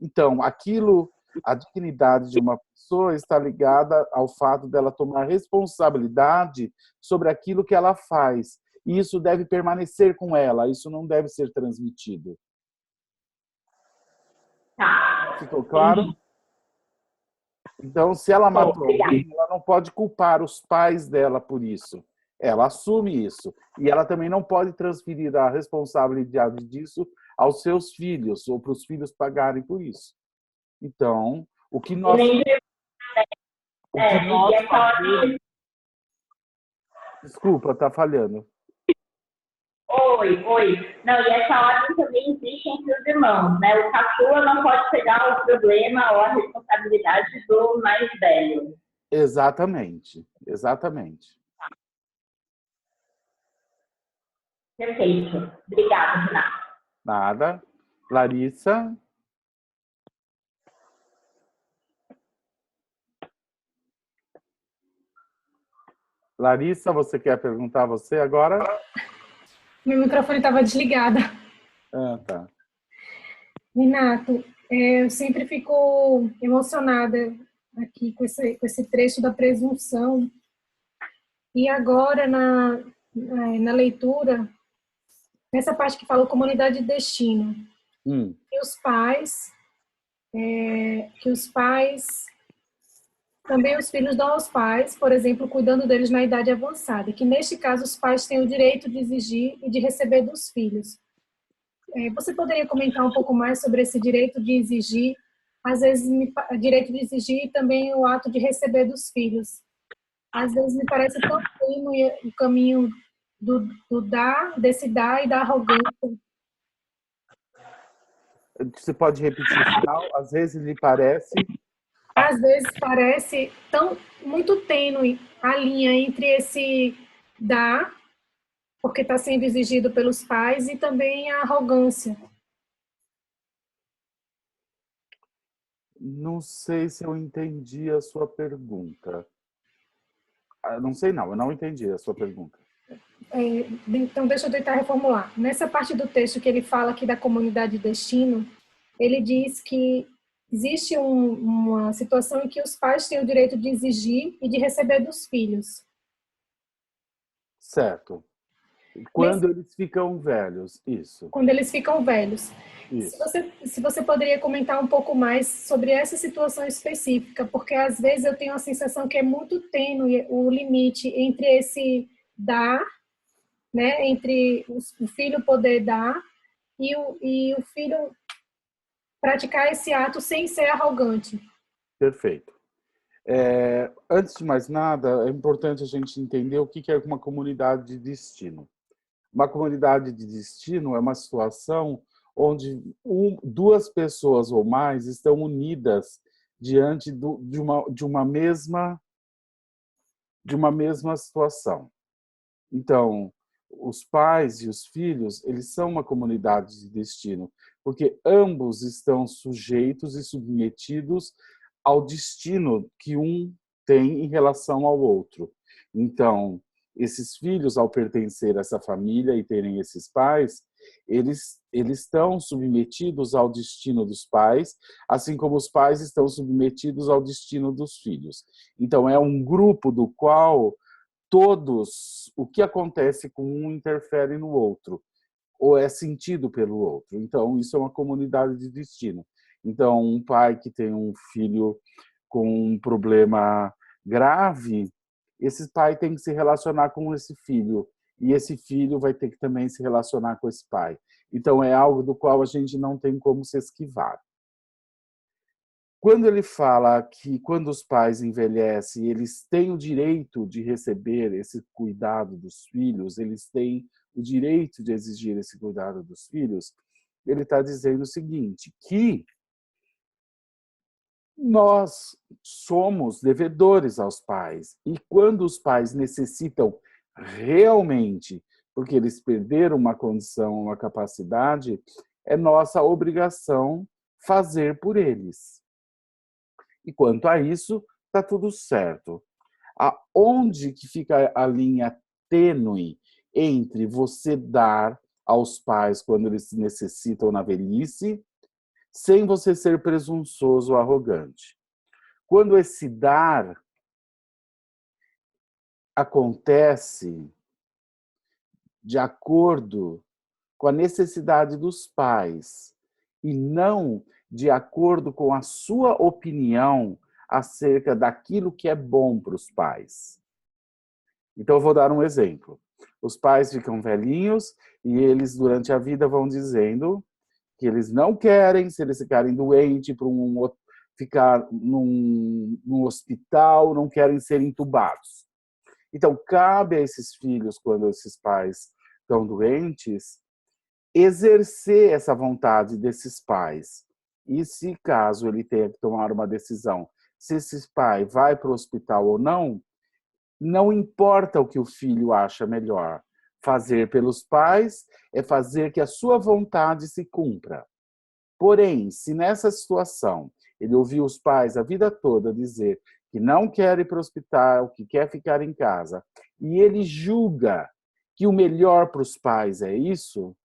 Então, a dignidade de uma pessoa está ligada ao fato dela tomar responsabilidade sobre aquilo que ela faz. E isso deve permanecer com ela, isso não deve ser transmitido. Tá. Ficou claro? Então, se ela matou alguém, ela não pode culpar os pais dela por isso. Ela assume isso. E ela também não pode transferir a responsabilidade disso aos seus filhos, ou para os filhos pagarem por isso. Então, o que nós... Desculpa, está falhando. Oi. Não, e essa ordem também existe entre os irmãos, né? O caçula não pode pegar o problema ou a responsabilidade do mais velho. Exatamente. Perfeito. Obrigada, Renato. Nada. Larissa? Larissa, você quer perguntar você agora? Meu microfone estava desligado. Ah, tá. Renato, eu sempre fico emocionada aqui com esse trecho da presunção. E agora, na leitura, nessa parte que fala comunidade de destino, que os pais, também os filhos dão aos pais, por exemplo, cuidando deles na idade avançada, que neste caso os pais têm o direito de exigir e de receber dos filhos. Você poderia comentar um pouco mais sobre esse direito de exigir, às vezes direito de exigir e também o ato de receber dos filhos? Às vezes me parece tão tênue o caminho desse dar e da arrogância. Você pode repetir o final? Às vezes lhe parece... Às vezes parece muito tênue a linha entre esse dar, porque está sendo exigido pelos pais, e também a arrogância. Não sei se eu entendi a sua pergunta. Não sei não, eu não entendi a sua pergunta. Então, deixa eu tentar reformular. Nessa parte do texto que ele fala aqui da comunidade de destino, ele diz que existe uma situação em que os pais têm o direito de exigir e de receber dos filhos. Certo. Quando eles ficam velhos, isso. Quando eles ficam velhos. Isso. Se você poderia comentar um pouco mais sobre essa situação específica, porque às vezes eu tenho a sensação que é muito tênue o limite entre esse dar, né, entre o filho poder dar e o filho praticar esse ato sem ser arrogante. Perfeito. Antes de mais nada, é importante a gente entender o que é uma comunidade de destino. Uma comunidade de destino é uma situação onde duas pessoas ou mais estão unidas diante de uma mesma situação. Então, os pais e os filhos, eles são uma comunidade de destino, porque ambos estão sujeitos e submetidos ao destino que um tem em relação ao outro. Então, esses filhos, ao pertencer a essa família e terem esses pais, eles estão submetidos ao destino dos pais, assim como os pais estão submetidos ao destino dos filhos. Então, é um grupo do qual todos, o que acontece com um interfere no outro, ou é sentido pelo outro. Então, isso é uma comunidade de destino. Então, um pai que tem um filho com um problema grave, esse pai tem que se relacionar com esse filho, e esse filho vai ter que também se relacionar com esse pai. Então, é algo do qual a gente não tem como se esquivar. Quando ele fala que quando os pais envelhecem, eles têm o direito de receber esse cuidado dos filhos, eles têm o direito de exigir esse cuidado dos filhos, ele está dizendo o seguinte, que nós somos devedores aos pais. E quando os pais necessitam realmente, porque eles perderam uma condição, uma capacidade, é nossa obrigação fazer por eles. E quanto a isso, está tudo certo. Aonde que fica a linha tênue entre você dar aos pais quando eles necessitam na velhice, sem você ser presunçoso ou arrogante? Quando esse dar acontece de acordo com a necessidade dos pais e não de acordo com a sua opinião acerca daquilo que é bom para os pais. Então, eu vou dar um exemplo. Os pais ficam velhinhos e eles, durante a vida, vão dizendo que eles não querem, se eles ficarem doentes, ficar num hospital, não querem ser entubados. Então, cabe a esses filhos, quando esses pais estão doentes, exercer essa vontade desses pais. E se caso ele tenha que tomar uma decisão, se esse pai vai para o hospital ou não, não importa o que o filho acha melhor. Fazer pelos pais é fazer que a sua vontade se cumpra. Porém, se nessa situação ele ouviu os pais a vida toda dizer que não quer ir para o hospital, que quer ficar em casa, e ele julga que o melhor para os pais é isso,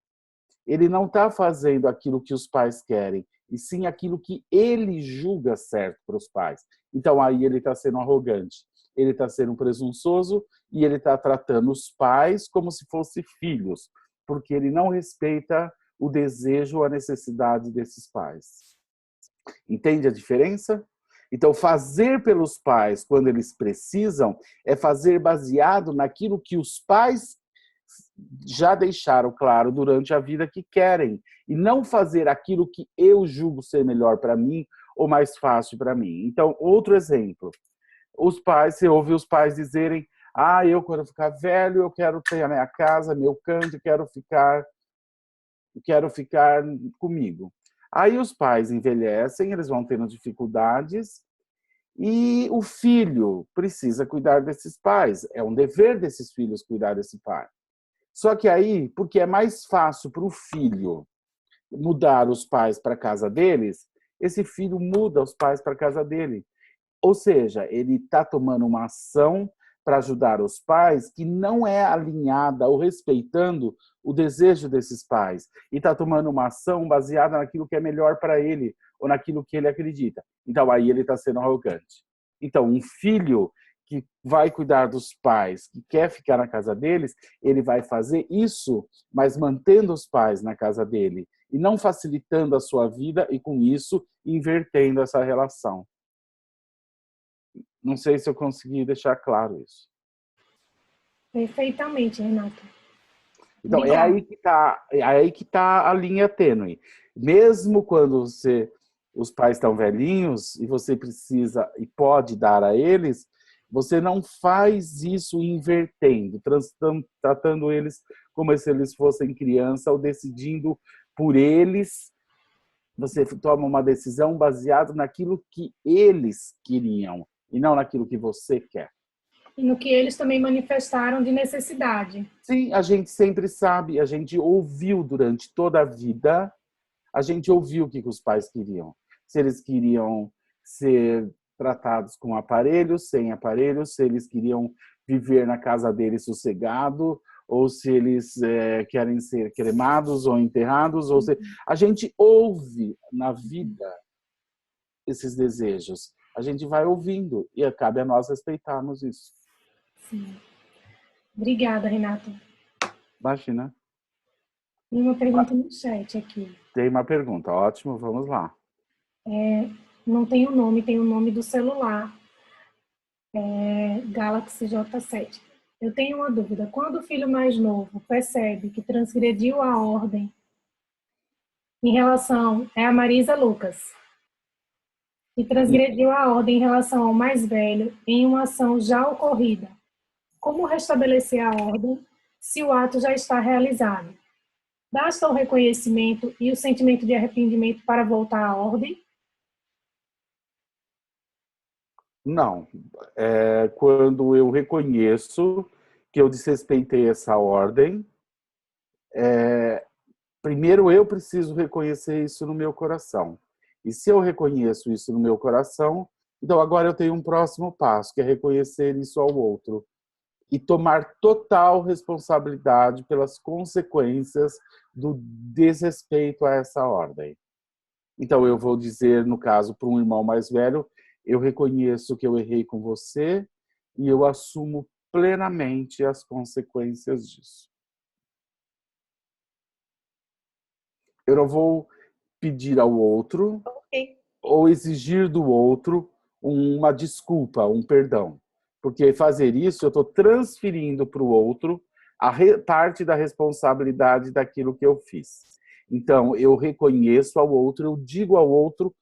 ele não está fazendo aquilo que os pais querem, e sim aquilo que ele julga certo para os pais. Então, aí ele está sendo arrogante, ele está sendo presunçoso e ele está tratando os pais como se fossem filhos, porque ele não respeita o desejo, a necessidade desses pais. Entende a diferença? Então, fazer pelos pais quando eles precisam é fazer baseado naquilo que os pais já deixaram claro durante a vida que querem, e não fazer aquilo que eu julgo ser melhor para mim ou mais fácil para mim. Então, outro exemplo. Os pais, você ouve os pais dizerem: eu quando ficar velho, eu quero ter a minha casa, meu canto, quero ficar comigo. Aí os pais envelhecem, eles vão tendo dificuldades e o filho precisa cuidar desses pais. É um dever desses filhos cuidar desse pai. Só que aí, porque é mais fácil para o filho mudar os pais para a casa deles, esse filho muda os pais para a casa dele. Ou seja, ele está tomando uma ação para ajudar os pais que não é alinhada ou respeitando o desejo desses pais. E está tomando uma ação baseada naquilo que é melhor para ele ou naquilo que ele acredita. Então, aí ele está sendo arrogante. Então, um filho que vai cuidar dos pais, que quer ficar na casa deles, ele vai fazer isso, mas mantendo os pais na casa dele e não facilitando a sua vida e, com isso, invertendo essa relação. Não sei se eu consegui deixar claro isso. Perfeitamente, Renato. Então, é aí que tá a linha tênue. Mesmo quando os pais estão velhinhos e você precisa e pode dar a eles, você não faz isso invertendo, tratando eles como se eles fossem criança ou decidindo por eles. Você toma uma decisão baseada naquilo que eles queriam e não naquilo que você quer. E no que eles também manifestaram de necessidade. Sim, a gente sempre sabe, a gente ouviu durante toda a vida, a gente ouviu o que os pais queriam. Se eles queriam ser tratados com aparelhos, sem aparelhos, se eles queriam viver na casa deles sossegado, ou se eles querem ser cremados ou enterrados. Ou se... A gente ouve na vida esses desejos. A gente vai ouvindo e cabe a nós respeitarmos isso. Sim. Obrigada, Renato. Imagina. Tem uma pergunta no chat aqui. Tem uma pergunta, ótimo, vamos lá. Não tem o nome, tem o nome do celular. Galaxy J7. Eu tenho uma dúvida. Quando o filho mais novo percebe que transgrediu a ordem em relação... É a Marisa Lucas. E transgrediu a ordem em relação ao mais velho em uma ação já ocorrida. Como restabelecer a ordem se o ato já está realizado? Basta o reconhecimento e o sentimento de arrependimento para voltar à ordem? Não. Quando eu reconheço que eu desrespeitei essa ordem, primeiro eu preciso reconhecer isso no meu coração. E se eu reconheço isso no meu coração, então agora eu tenho um próximo passo, que é reconhecer isso ao outro. E tomar total responsabilidade pelas consequências do desrespeito a essa ordem. Então eu vou dizer, no caso, para um irmão mais velho, eu reconheço que eu errei com você e eu assumo plenamente as consequências disso. Eu não vou pedir ao outro ou exigir do outro uma desculpa, um perdão. Porque fazer isso, eu estou transferindo para o outro a parte da responsabilidade daquilo que eu fiz. Então, eu reconheço ao outro, eu digo ao outro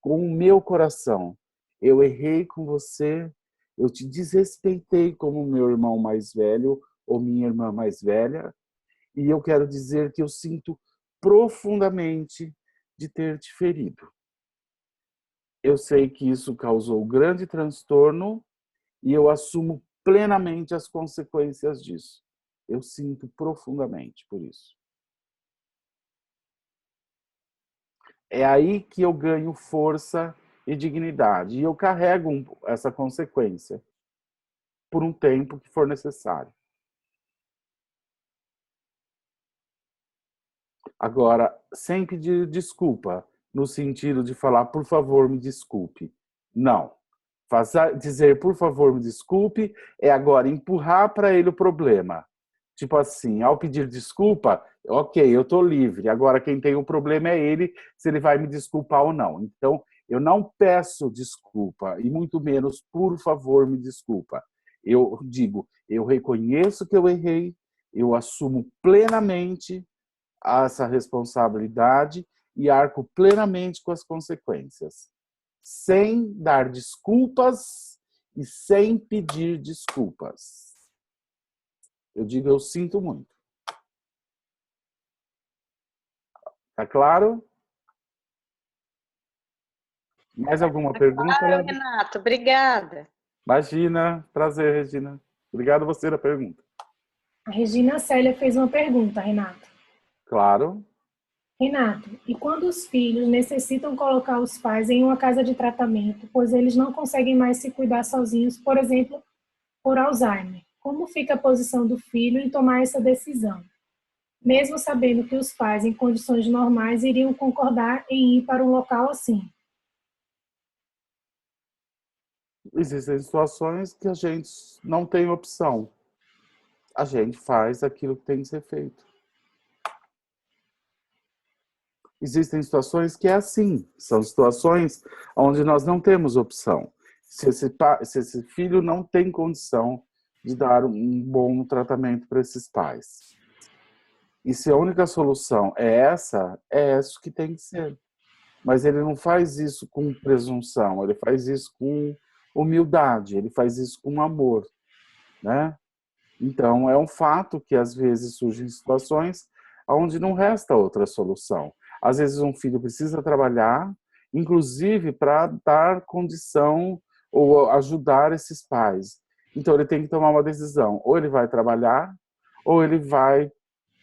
com o meu coração: eu errei com você, eu te desrespeitei como meu irmão mais velho ou minha irmã mais velha, e eu quero dizer que eu sinto profundamente de ter te ferido. Eu sei que isso causou grande transtorno e eu assumo plenamente as consequências disso. Eu sinto profundamente por isso. É aí que eu ganho força e dignidade. E eu carrego essa consequência por um tempo que for necessário. Agora, sem pedir desculpa, no sentido de falar, por favor, me desculpe. Não. Dizer, por favor, me desculpe, é agora empurrar para ele o problema. Tipo assim, ao pedir desculpa, ok, eu estou livre. Agora quem tem o problema é ele, se ele vai me desculpar ou não. Então, eu não peço desculpa, e muito menos, por favor, me desculpa. Eu digo, eu reconheço que eu errei, eu assumo plenamente essa responsabilidade e arco plenamente com as consequências, sem dar desculpas e sem pedir desculpas. Eu digo, eu sinto muito. Tá claro? Mais alguma pergunta? Claro, Renato, obrigada. Imagina, prazer, Regina. Obrigado a você da pergunta. A Regina Célia fez uma pergunta, Renato. Claro. Renato, e quando os filhos necessitam colocar os pais em uma casa de tratamento, pois eles não conseguem mais se cuidar sozinhos, por exemplo, por Alzheimer, como fica a posição do filho em tomar essa decisão? Mesmo sabendo que os pais, em condições normais, iriam concordar em ir para um local assim. Existem situações que a gente não tem opção. A gente faz aquilo que tem que ser feito. Existem situações que é assim. São situações onde nós não temos opção. Se esse filho não tem condição de dar um bom tratamento para esses pais. E se a única solução é isso que tem que ser. Mas ele não faz isso com presunção, ele faz isso com humildade, ele faz isso com amor, né? Então, é um fato que às vezes surgem situações onde não resta outra solução. Às vezes um filho precisa trabalhar, inclusive para dar condição ou ajudar esses pais. Então, ele tem que tomar uma decisão. Ou ele vai trabalhar, ou ele vai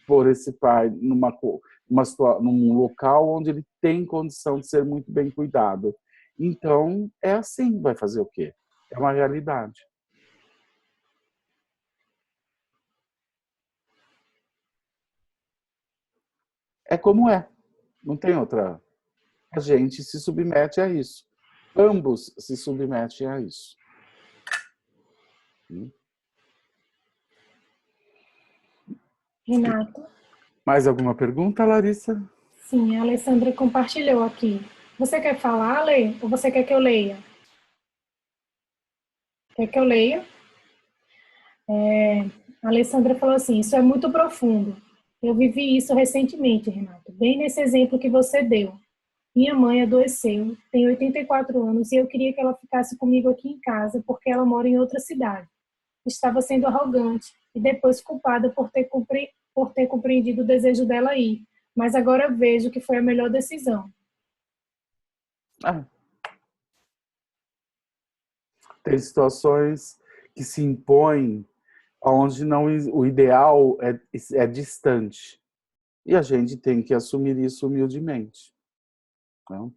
pôr esse pai num local onde ele tem condição de ser muito bem cuidado. Então, é assim, vai fazer o quê? É uma realidade. É como é. Não tem outra. A gente se submete a isso. Ambos se submetem a isso. Renato? Mais alguma pergunta, Larissa? Sim, a Alessandra compartilhou aqui. Você quer falar, Lê? Ou você quer que eu leia? Quer que eu leia? A Alessandra falou assim, isso é muito profundo. Eu vivi isso recentemente, Renato. bem nesse exemplo que você deu. Minha mãe adoeceu, tem 84 anos e eu queria que ela ficasse comigo aqui em casa porque ela mora em outra cidade. Estava sendo arrogante e depois culpada por ter compreendido o desejo dela ir, mas agora vejo que foi a melhor decisão. Ah, tem situações que se impõem onde não, o ideal é distante. E a gente tem que assumir isso humildemente. Não?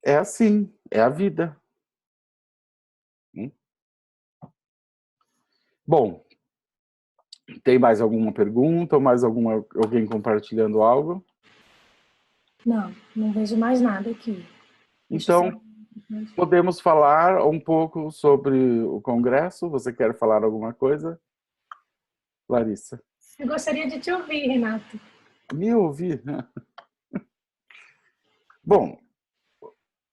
É assim, é a vida. Bom, tem mais alguma pergunta ou mais alguém compartilhando algo? Não, não vejo mais nada aqui. Então, podemos falar um pouco sobre o Congresso? Você quer falar alguma coisa? Larissa. Eu gostaria de te ouvir, Renato. Me ouvir? Bom,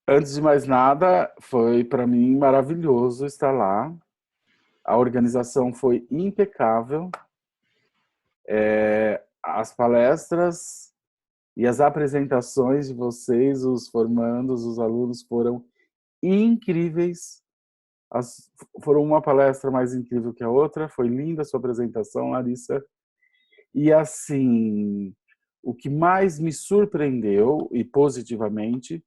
antes de mais nada, foi para mim maravilhoso estar lá. A organização foi impecável. As palestras e as apresentações de vocês, os formandos, os alunos, foram incríveis. Foram uma palestra mais incrível que a outra. Foi linda a sua apresentação, Larissa. E assim, o que mais me surpreendeu, e positivamente,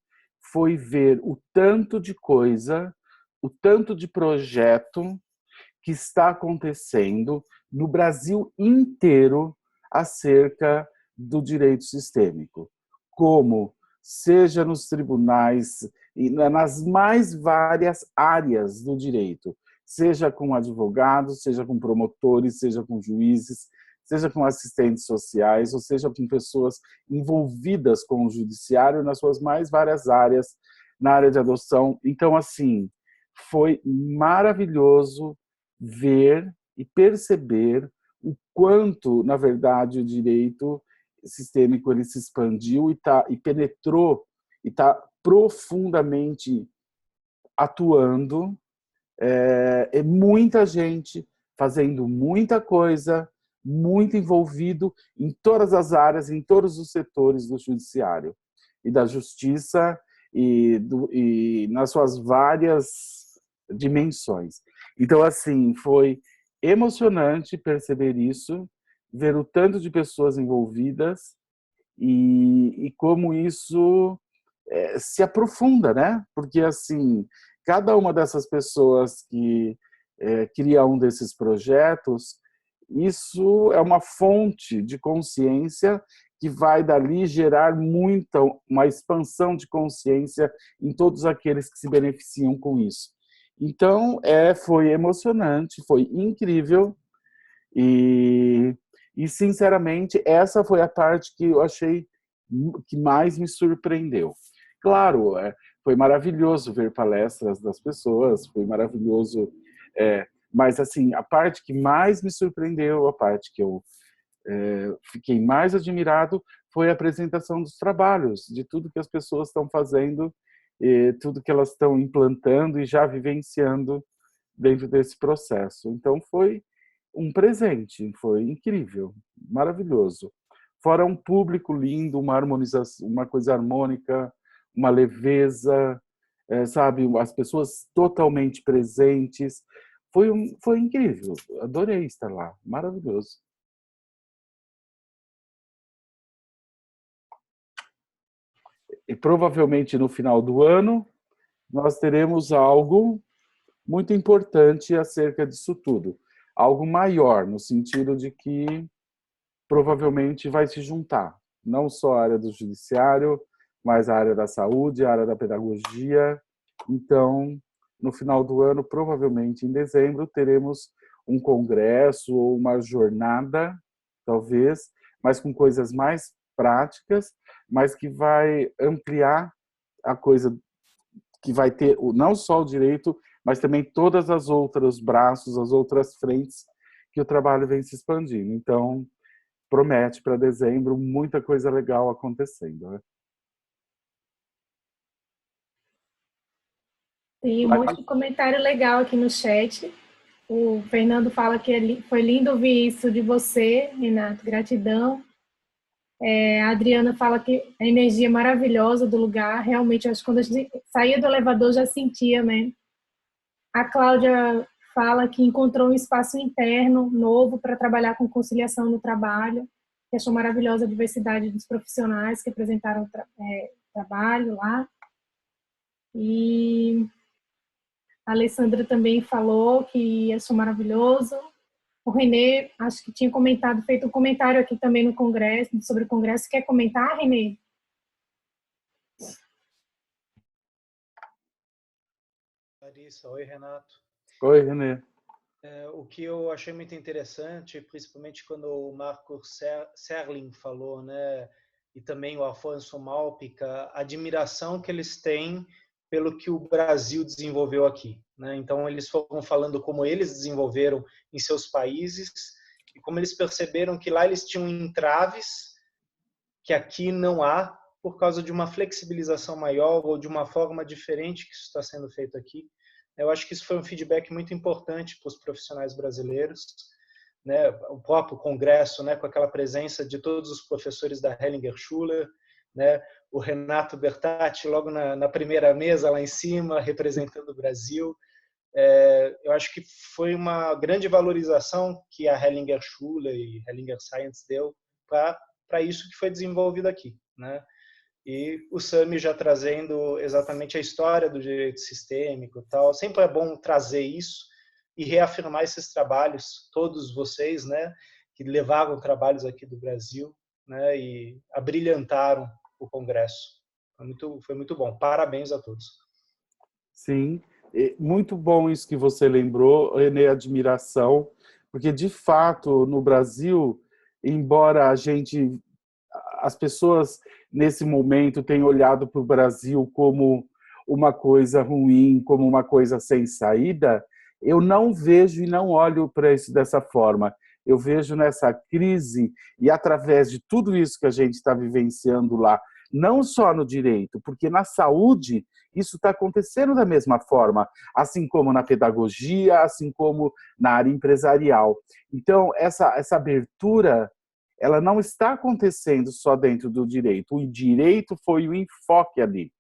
foi ver o tanto de coisa, o tanto de projeto que está acontecendo no Brasil inteiro acerca do direito sistêmico. Como, seja nos tribunais, e nas mais várias áreas do direito, seja com advogados, seja com promotores, seja com juízes, seja com assistentes sociais, ou seja com pessoas envolvidas com o judiciário nas suas mais várias áreas, na área de adoção. Então, assim, foi maravilhoso ver e perceber o quanto, na verdade, o direito sistêmico ele se expandiu e penetrou e está profundamente atuando. É muita gente fazendo muita coisa, muito envolvido em todas as áreas, em todos os setores do judiciário e da justiça e nas suas várias dimensões. Então, assim, foi emocionante perceber isso, ver o tanto de pessoas envolvidas e como isso se aprofunda, né? Porque, assim, cada uma dessas pessoas que cria um desses projetos, isso é uma fonte de consciência que vai dali gerar uma expansão de consciência em todos aqueles que se beneficiam com isso. Então, foi emocionante, foi incrível e sinceramente, essa foi a parte que eu achei que mais me surpreendeu. Claro, foi maravilhoso ver palestras das pessoas, foi maravilhoso, mas assim, a parte que mais me surpreendeu, a parte que eu fiquei mais admirado foi a apresentação dos trabalhos, de tudo que as pessoas estão fazendo, tudo que elas estão implantando e já vivenciando dentro desse processo. Então foi um presente, foi incrível, maravilhoso. Fora um público lindo, uma harmonização, uma coisa harmônica, uma leveza, sabe, as pessoas totalmente presentes. Foi incrível, adorei estar lá, maravilhoso. E provavelmente no final do ano nós teremos algo muito importante acerca disso tudo. Algo maior, no sentido de que provavelmente vai se juntar, não só a área do judiciário, mas a área da saúde, a área da pedagogia. Então, no final do ano, provavelmente em dezembro, teremos um congresso ou uma jornada, talvez, mas com coisas mais práticas, mas que vai ampliar a coisa, que vai ter não só o direito, mas também todas as outras braços, as outras frentes que o trabalho vem se expandindo. Então, promete para dezembro muita coisa legal acontecendo. Né? Tem um monte de comentário legal aqui no chat. O Fernando fala que foi lindo ouvir isso de você, Renato, gratidão. A Adriana fala que a energia é maravilhosa do lugar, realmente, acho que quando a gente saía do elevador já sentia, né? A Cláudia fala que encontrou um espaço interno novo para trabalhar com conciliação no trabalho, que achou maravilhosa a diversidade dos profissionais que apresentaram trabalho lá. E a Alessandra também falou que achou maravilhoso. O Renê, acho que tinha comentado, feito um comentário aqui também no Congresso, sobre o Congresso. Quer comentar, Renê? Larissa, oi, Renato. Oi, Renê. O que eu achei muito interessante, principalmente quando o Marco Serling falou, né, e também o Afonso Malpica, a admiração que eles têm pelo que o Brasil desenvolveu aqui, né? Então, eles foram falando como eles desenvolveram em seus países e como eles perceberam que lá eles tinham entraves que aqui não há por causa de uma flexibilização maior ou de uma forma diferente que isso está sendo feito aqui. Eu acho que isso foi um feedback muito importante para os profissionais brasileiros, né? O próprio congresso, né, com aquela presença de todos os professores da Hellinger Schuler, né? O Renato Bertatti logo na primeira mesa lá em cima, representando o Brasil. Eu acho que foi uma grande valorização que a Hellinger Schuler e Hellinger Science deu para isso que foi desenvolvido aqui, né? E o Sami já trazendo exatamente a história do direito sistêmico e tal. Sempre é bom trazer isso e reafirmar esses trabalhos, todos vocês, né, que levaram trabalhos aqui do Brasil, né, e abrilhantaram o Congresso. Foi muito bom. Parabéns a todos. Sim, muito bom isso que você lembrou, Renê, admiração, porque de fato no Brasil, embora as pessoas nesse momento tenham olhado para o Brasil como uma coisa ruim, como uma coisa sem saída, eu não vejo e não olho para isso dessa forma. Eu vejo nessa crise e através de tudo isso que a gente está vivenciando lá, não só no direito, porque na saúde isso está acontecendo da mesma forma, assim como na pedagogia, assim como na área empresarial. Então, essa abertura, ela não está acontecendo só dentro do direito. O direito foi o enfoque ali,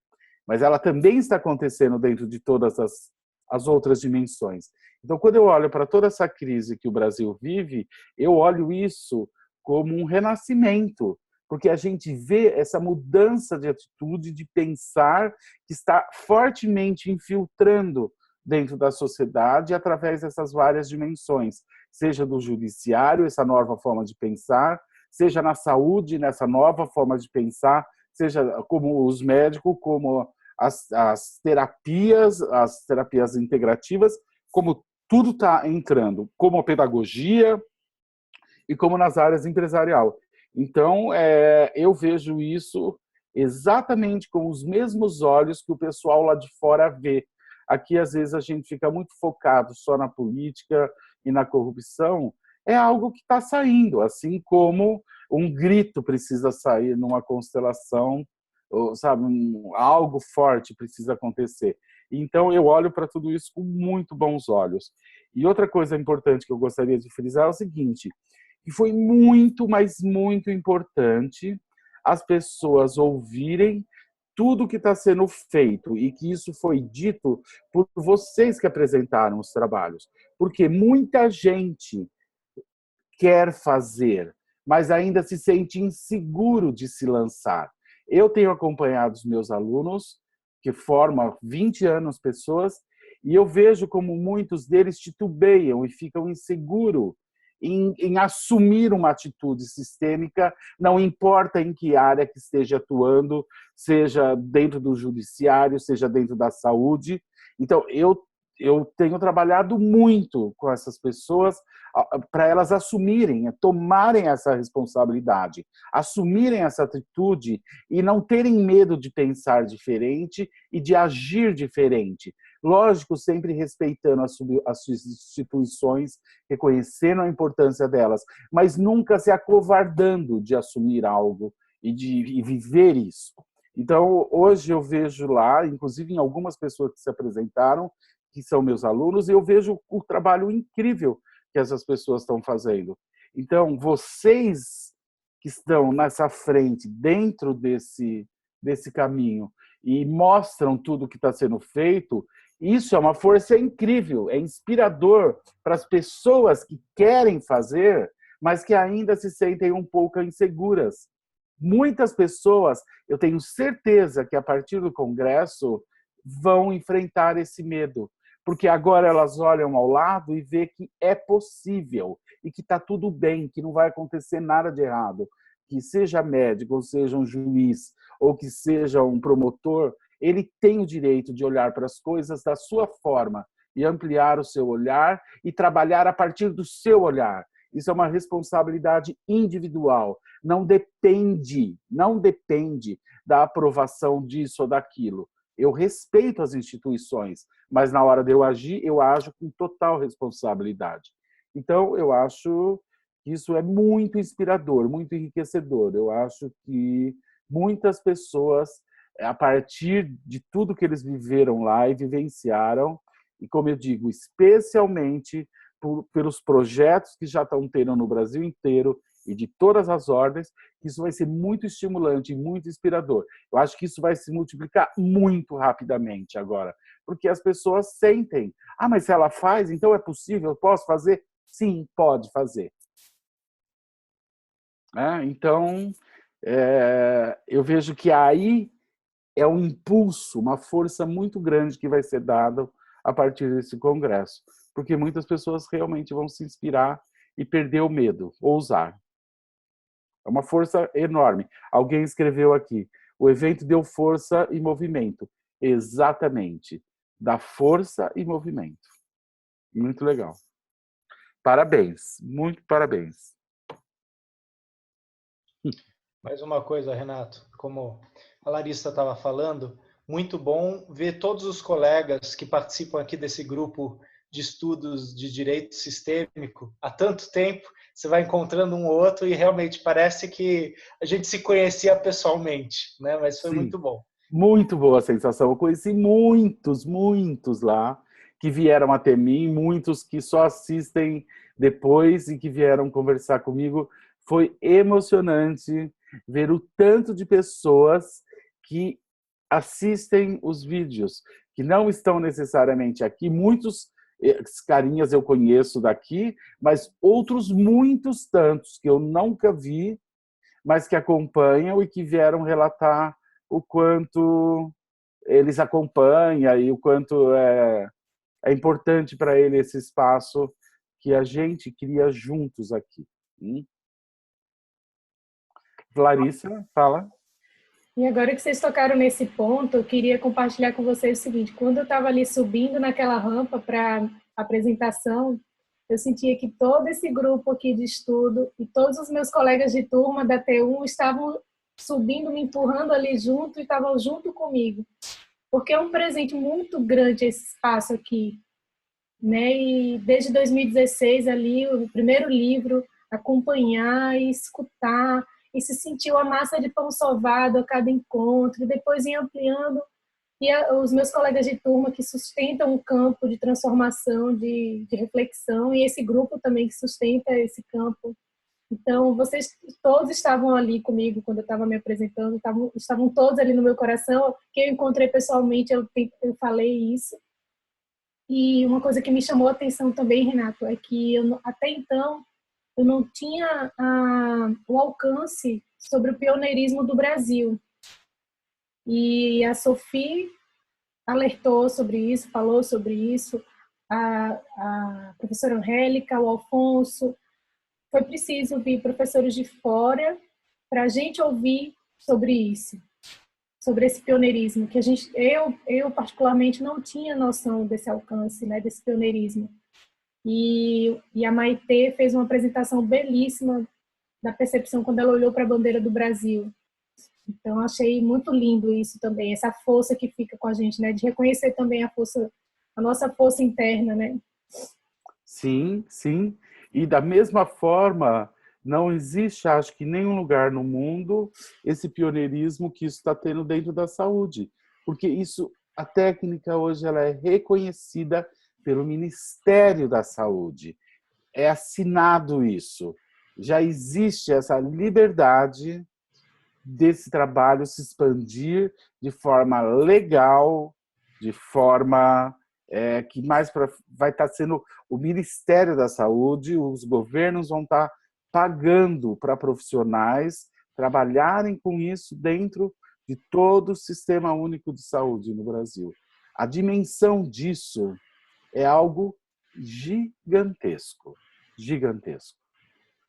mas ela também está acontecendo dentro de todas as outras dimensões. Então, quando eu olho para toda essa crise que o Brasil vive, eu olho isso como um renascimento, porque a gente vê essa mudança de atitude, de pensar, que está fortemente infiltrando dentro da sociedade através dessas várias dimensões, seja do judiciário, essa nova forma de pensar, seja na saúde, nessa nova forma de pensar, seja como os médicos, como as terapias integrativas, como tudo está entrando, como a pedagogia e como nas áreas empresarial. Então, eu vejo isso exatamente com os mesmos olhos que o pessoal lá de fora vê. Aqui, às vezes, a gente fica muito focado só na política e na corrupção. É algo que está saindo, assim como um grito precisa sair numa constelação, sabe, algo forte precisa acontecer. Então, eu olho para tudo isso com muito bons olhos. E outra coisa importante que eu gostaria de frisar é o seguinte, que foi muito, mas muito importante as pessoas ouvirem tudo que está sendo feito e que isso foi dito por vocês que apresentaram os trabalhos. Porque muita gente quer fazer, mas ainda se sente inseguro de se lançar. Eu tenho acompanhado os meus alunos, que formam 20 anos pessoas, e eu vejo como muitos deles titubeiam e ficam inseguros em assumir uma atitude sistêmica, não importa em que área que esteja atuando, seja dentro do judiciário, seja dentro da saúde. Então, eu tenho trabalhado muito com essas pessoas para elas assumirem, tomarem essa responsabilidade, assumirem essa atitude e não terem medo de pensar diferente e de agir diferente. Lógico, sempre respeitando as instituições, reconhecendo a importância delas, mas nunca se acovardando de assumir algo e de viver isso. Então, hoje eu vejo lá, inclusive em algumas pessoas que se apresentaram, que são meus alunos, e eu vejo o trabalho incrível que essas pessoas estão fazendo. Então, vocês que estão nessa frente, dentro desse caminho, e mostram tudo que está sendo feito, isso é uma força incrível, é inspirador para as pessoas que querem fazer, mas que ainda se sentem um pouco inseguras. Muitas pessoas, eu tenho certeza que a partir do Congresso, vão enfrentar esse medo, porque agora elas olham ao lado e vê que é possível e que está tudo bem, que não vai acontecer nada de errado, que seja médico, ou seja um juiz, ou que seja um promotor, ele tem o direito de olhar para as coisas da sua forma e ampliar o seu olhar e trabalhar a partir do seu olhar. Isso é uma responsabilidade individual. Não depende da aprovação disso ou daquilo. Eu respeito as instituições, mas na hora de eu agir, eu ajo com total responsabilidade. Então, eu acho que isso é muito inspirador, muito enriquecedor. Eu acho que muitas pessoas, a partir de tudo que eles viveram lá e vivenciaram, e como eu digo, especialmente pelos projetos que já estão tendo no Brasil inteiro e de todas as ordens, isso vai ser muito estimulante e muito inspirador. Eu acho que isso vai se multiplicar muito rapidamente agora, porque as pessoas sentem, mas se ela faz, então é possível, eu posso fazer? Sim, pode fazer. Então, eu vejo que aí é um impulso, uma força muito grande que vai ser dada a partir desse congresso, porque muitas pessoas realmente vão se inspirar e perder o medo, ousar. É uma força enorme. Alguém escreveu aqui, o evento deu força e movimento. Exatamente, dá força e movimento. Muito legal. Parabéns, muito parabéns. Mais uma coisa, Renato, como a Larissa estava falando, muito bom ver todos os colegas que participam aqui desse grupo de estudos de direito sistêmico há tanto tempo. Você vai encontrando um ou outro e realmente parece que a gente se conhecia pessoalmente, né? Mas foi muito bom. Muito boa a sensação. Eu conheci muitos lá que vieram até mim, muitos que só assistem depois e que vieram conversar comigo. Foi emocionante ver o tanto de pessoas que assistem os vídeos, que não estão necessariamente aqui. Muitos carinhas eu conheço daqui, mas outros muitos tantos que eu nunca vi, mas que acompanham e que vieram relatar o quanto eles acompanham e o quanto é importante para ele esse espaço que a gente cria juntos aqui. Larissa, fala. E agora que vocês tocaram nesse ponto, eu queria compartilhar com vocês o seguinte: quando eu estava ali subindo naquela rampa para a apresentação, eu sentia que todo esse grupo aqui de estudo e todos os meus colegas de turma da T1 estavam subindo, me empurrando ali junto e estavam junto comigo. Porque é um presente muito grande esse espaço aqui, né? E desde 2016 ali, o primeiro livro, acompanhar e escutar, e se sentiu a massa de pão sovado a cada encontro, e depois ir ampliando, e os meus colegas de turma que sustentam o campo de transformação, de reflexão, e esse grupo também que sustenta esse campo. Então, vocês todos estavam ali comigo quando eu estava me apresentando, estavam todos ali no meu coração, que eu encontrei pessoalmente, eu falei isso. E uma coisa que me chamou a atenção também, Renato, é que até então eu não tinha o alcance sobre o pioneirismo do Brasil. E a Sophie alertou sobre isso, falou sobre isso, a professora Angélica, o Alfonso. Foi preciso vir professores de fora para a gente ouvir sobre isso, sobre esse pioneirismo, que eu particularmente não tinha noção desse alcance, né, desse pioneirismo. E a Maitê fez uma apresentação belíssima da percepção quando ela olhou para a bandeira do Brasil. Então, achei muito lindo isso também, essa força que fica com a gente, né, de reconhecer também a nossa força interna, né? Sim, sim. E da mesma forma, não existe, acho que, em nenhum lugar no mundo esse pioneirismo que isso está tendo dentro da saúde. Porque isso, A técnica hoje ela é reconhecida pelo Ministério da Saúde. É assinado isso. Já existe essa liberdade desse trabalho se expandir de forma legal, de forma que mais vai estar sendo o Ministério da Saúde, os governos vão estar pagando para profissionais trabalharem com isso dentro de todo o Sistema Único de Saúde no Brasil. A dimensão disso é algo gigantesco, gigantesco.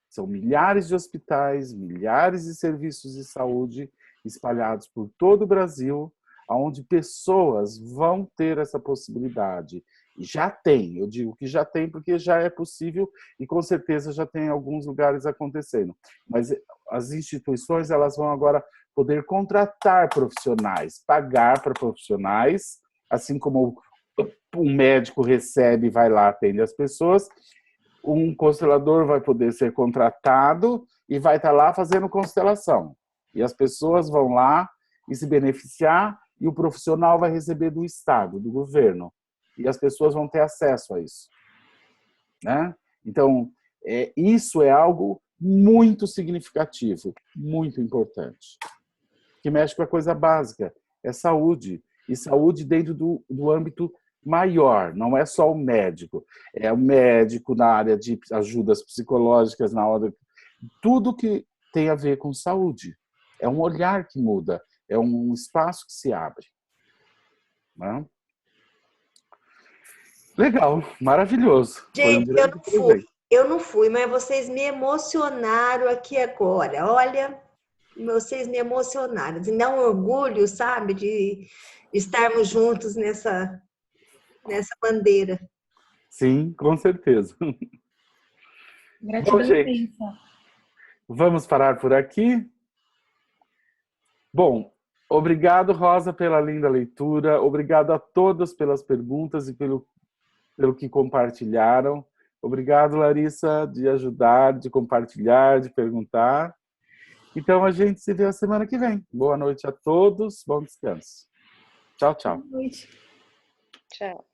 São milhares de hospitais, milhares de serviços de saúde espalhados por todo o Brasil, onde pessoas vão ter essa possibilidade. E já tem, eu digo que já tem porque já é possível e com certeza já tem em alguns lugares acontecendo. Mas as instituições elas vão agora poder contratar profissionais, pagar para profissionais, assim como um médico recebe, vai lá, atende as pessoas, um constelador vai poder ser contratado e vai estar lá fazendo constelação. E as pessoas vão lá e se beneficiar e o profissional vai receber do Estado, do governo. E as pessoas vão ter acesso a isso. Né? Então, isso é algo muito significativo, muito importante. Que mexe com a coisa básica, é saúde. E saúde dentro do âmbito maior, não é só o médico. É o médico na área de ajudas psicológicas, na hora tudo que tem a ver com saúde. É um olhar que muda, é um espaço que se abre. Né? Legal, maravilhoso. Gente, eu não fui, mas vocês me emocionaram aqui agora. Olha, vocês me emocionaram. Me dá um orgulho, sabe, de estarmos juntos nessa bandeira. Sim, com certeza. Gratidão Bom, gente, imensa. vamos parar por aqui? Bom, obrigado, Rosa, pela linda leitura. Obrigado a todos pelas perguntas e pelo que compartilharam. Obrigado, Larissa, de ajudar, de compartilhar, de perguntar. Então, a gente se vê a semana que vem. Boa noite a todos, bom descanso. Tchau, tchau. Boa noite. Tchau.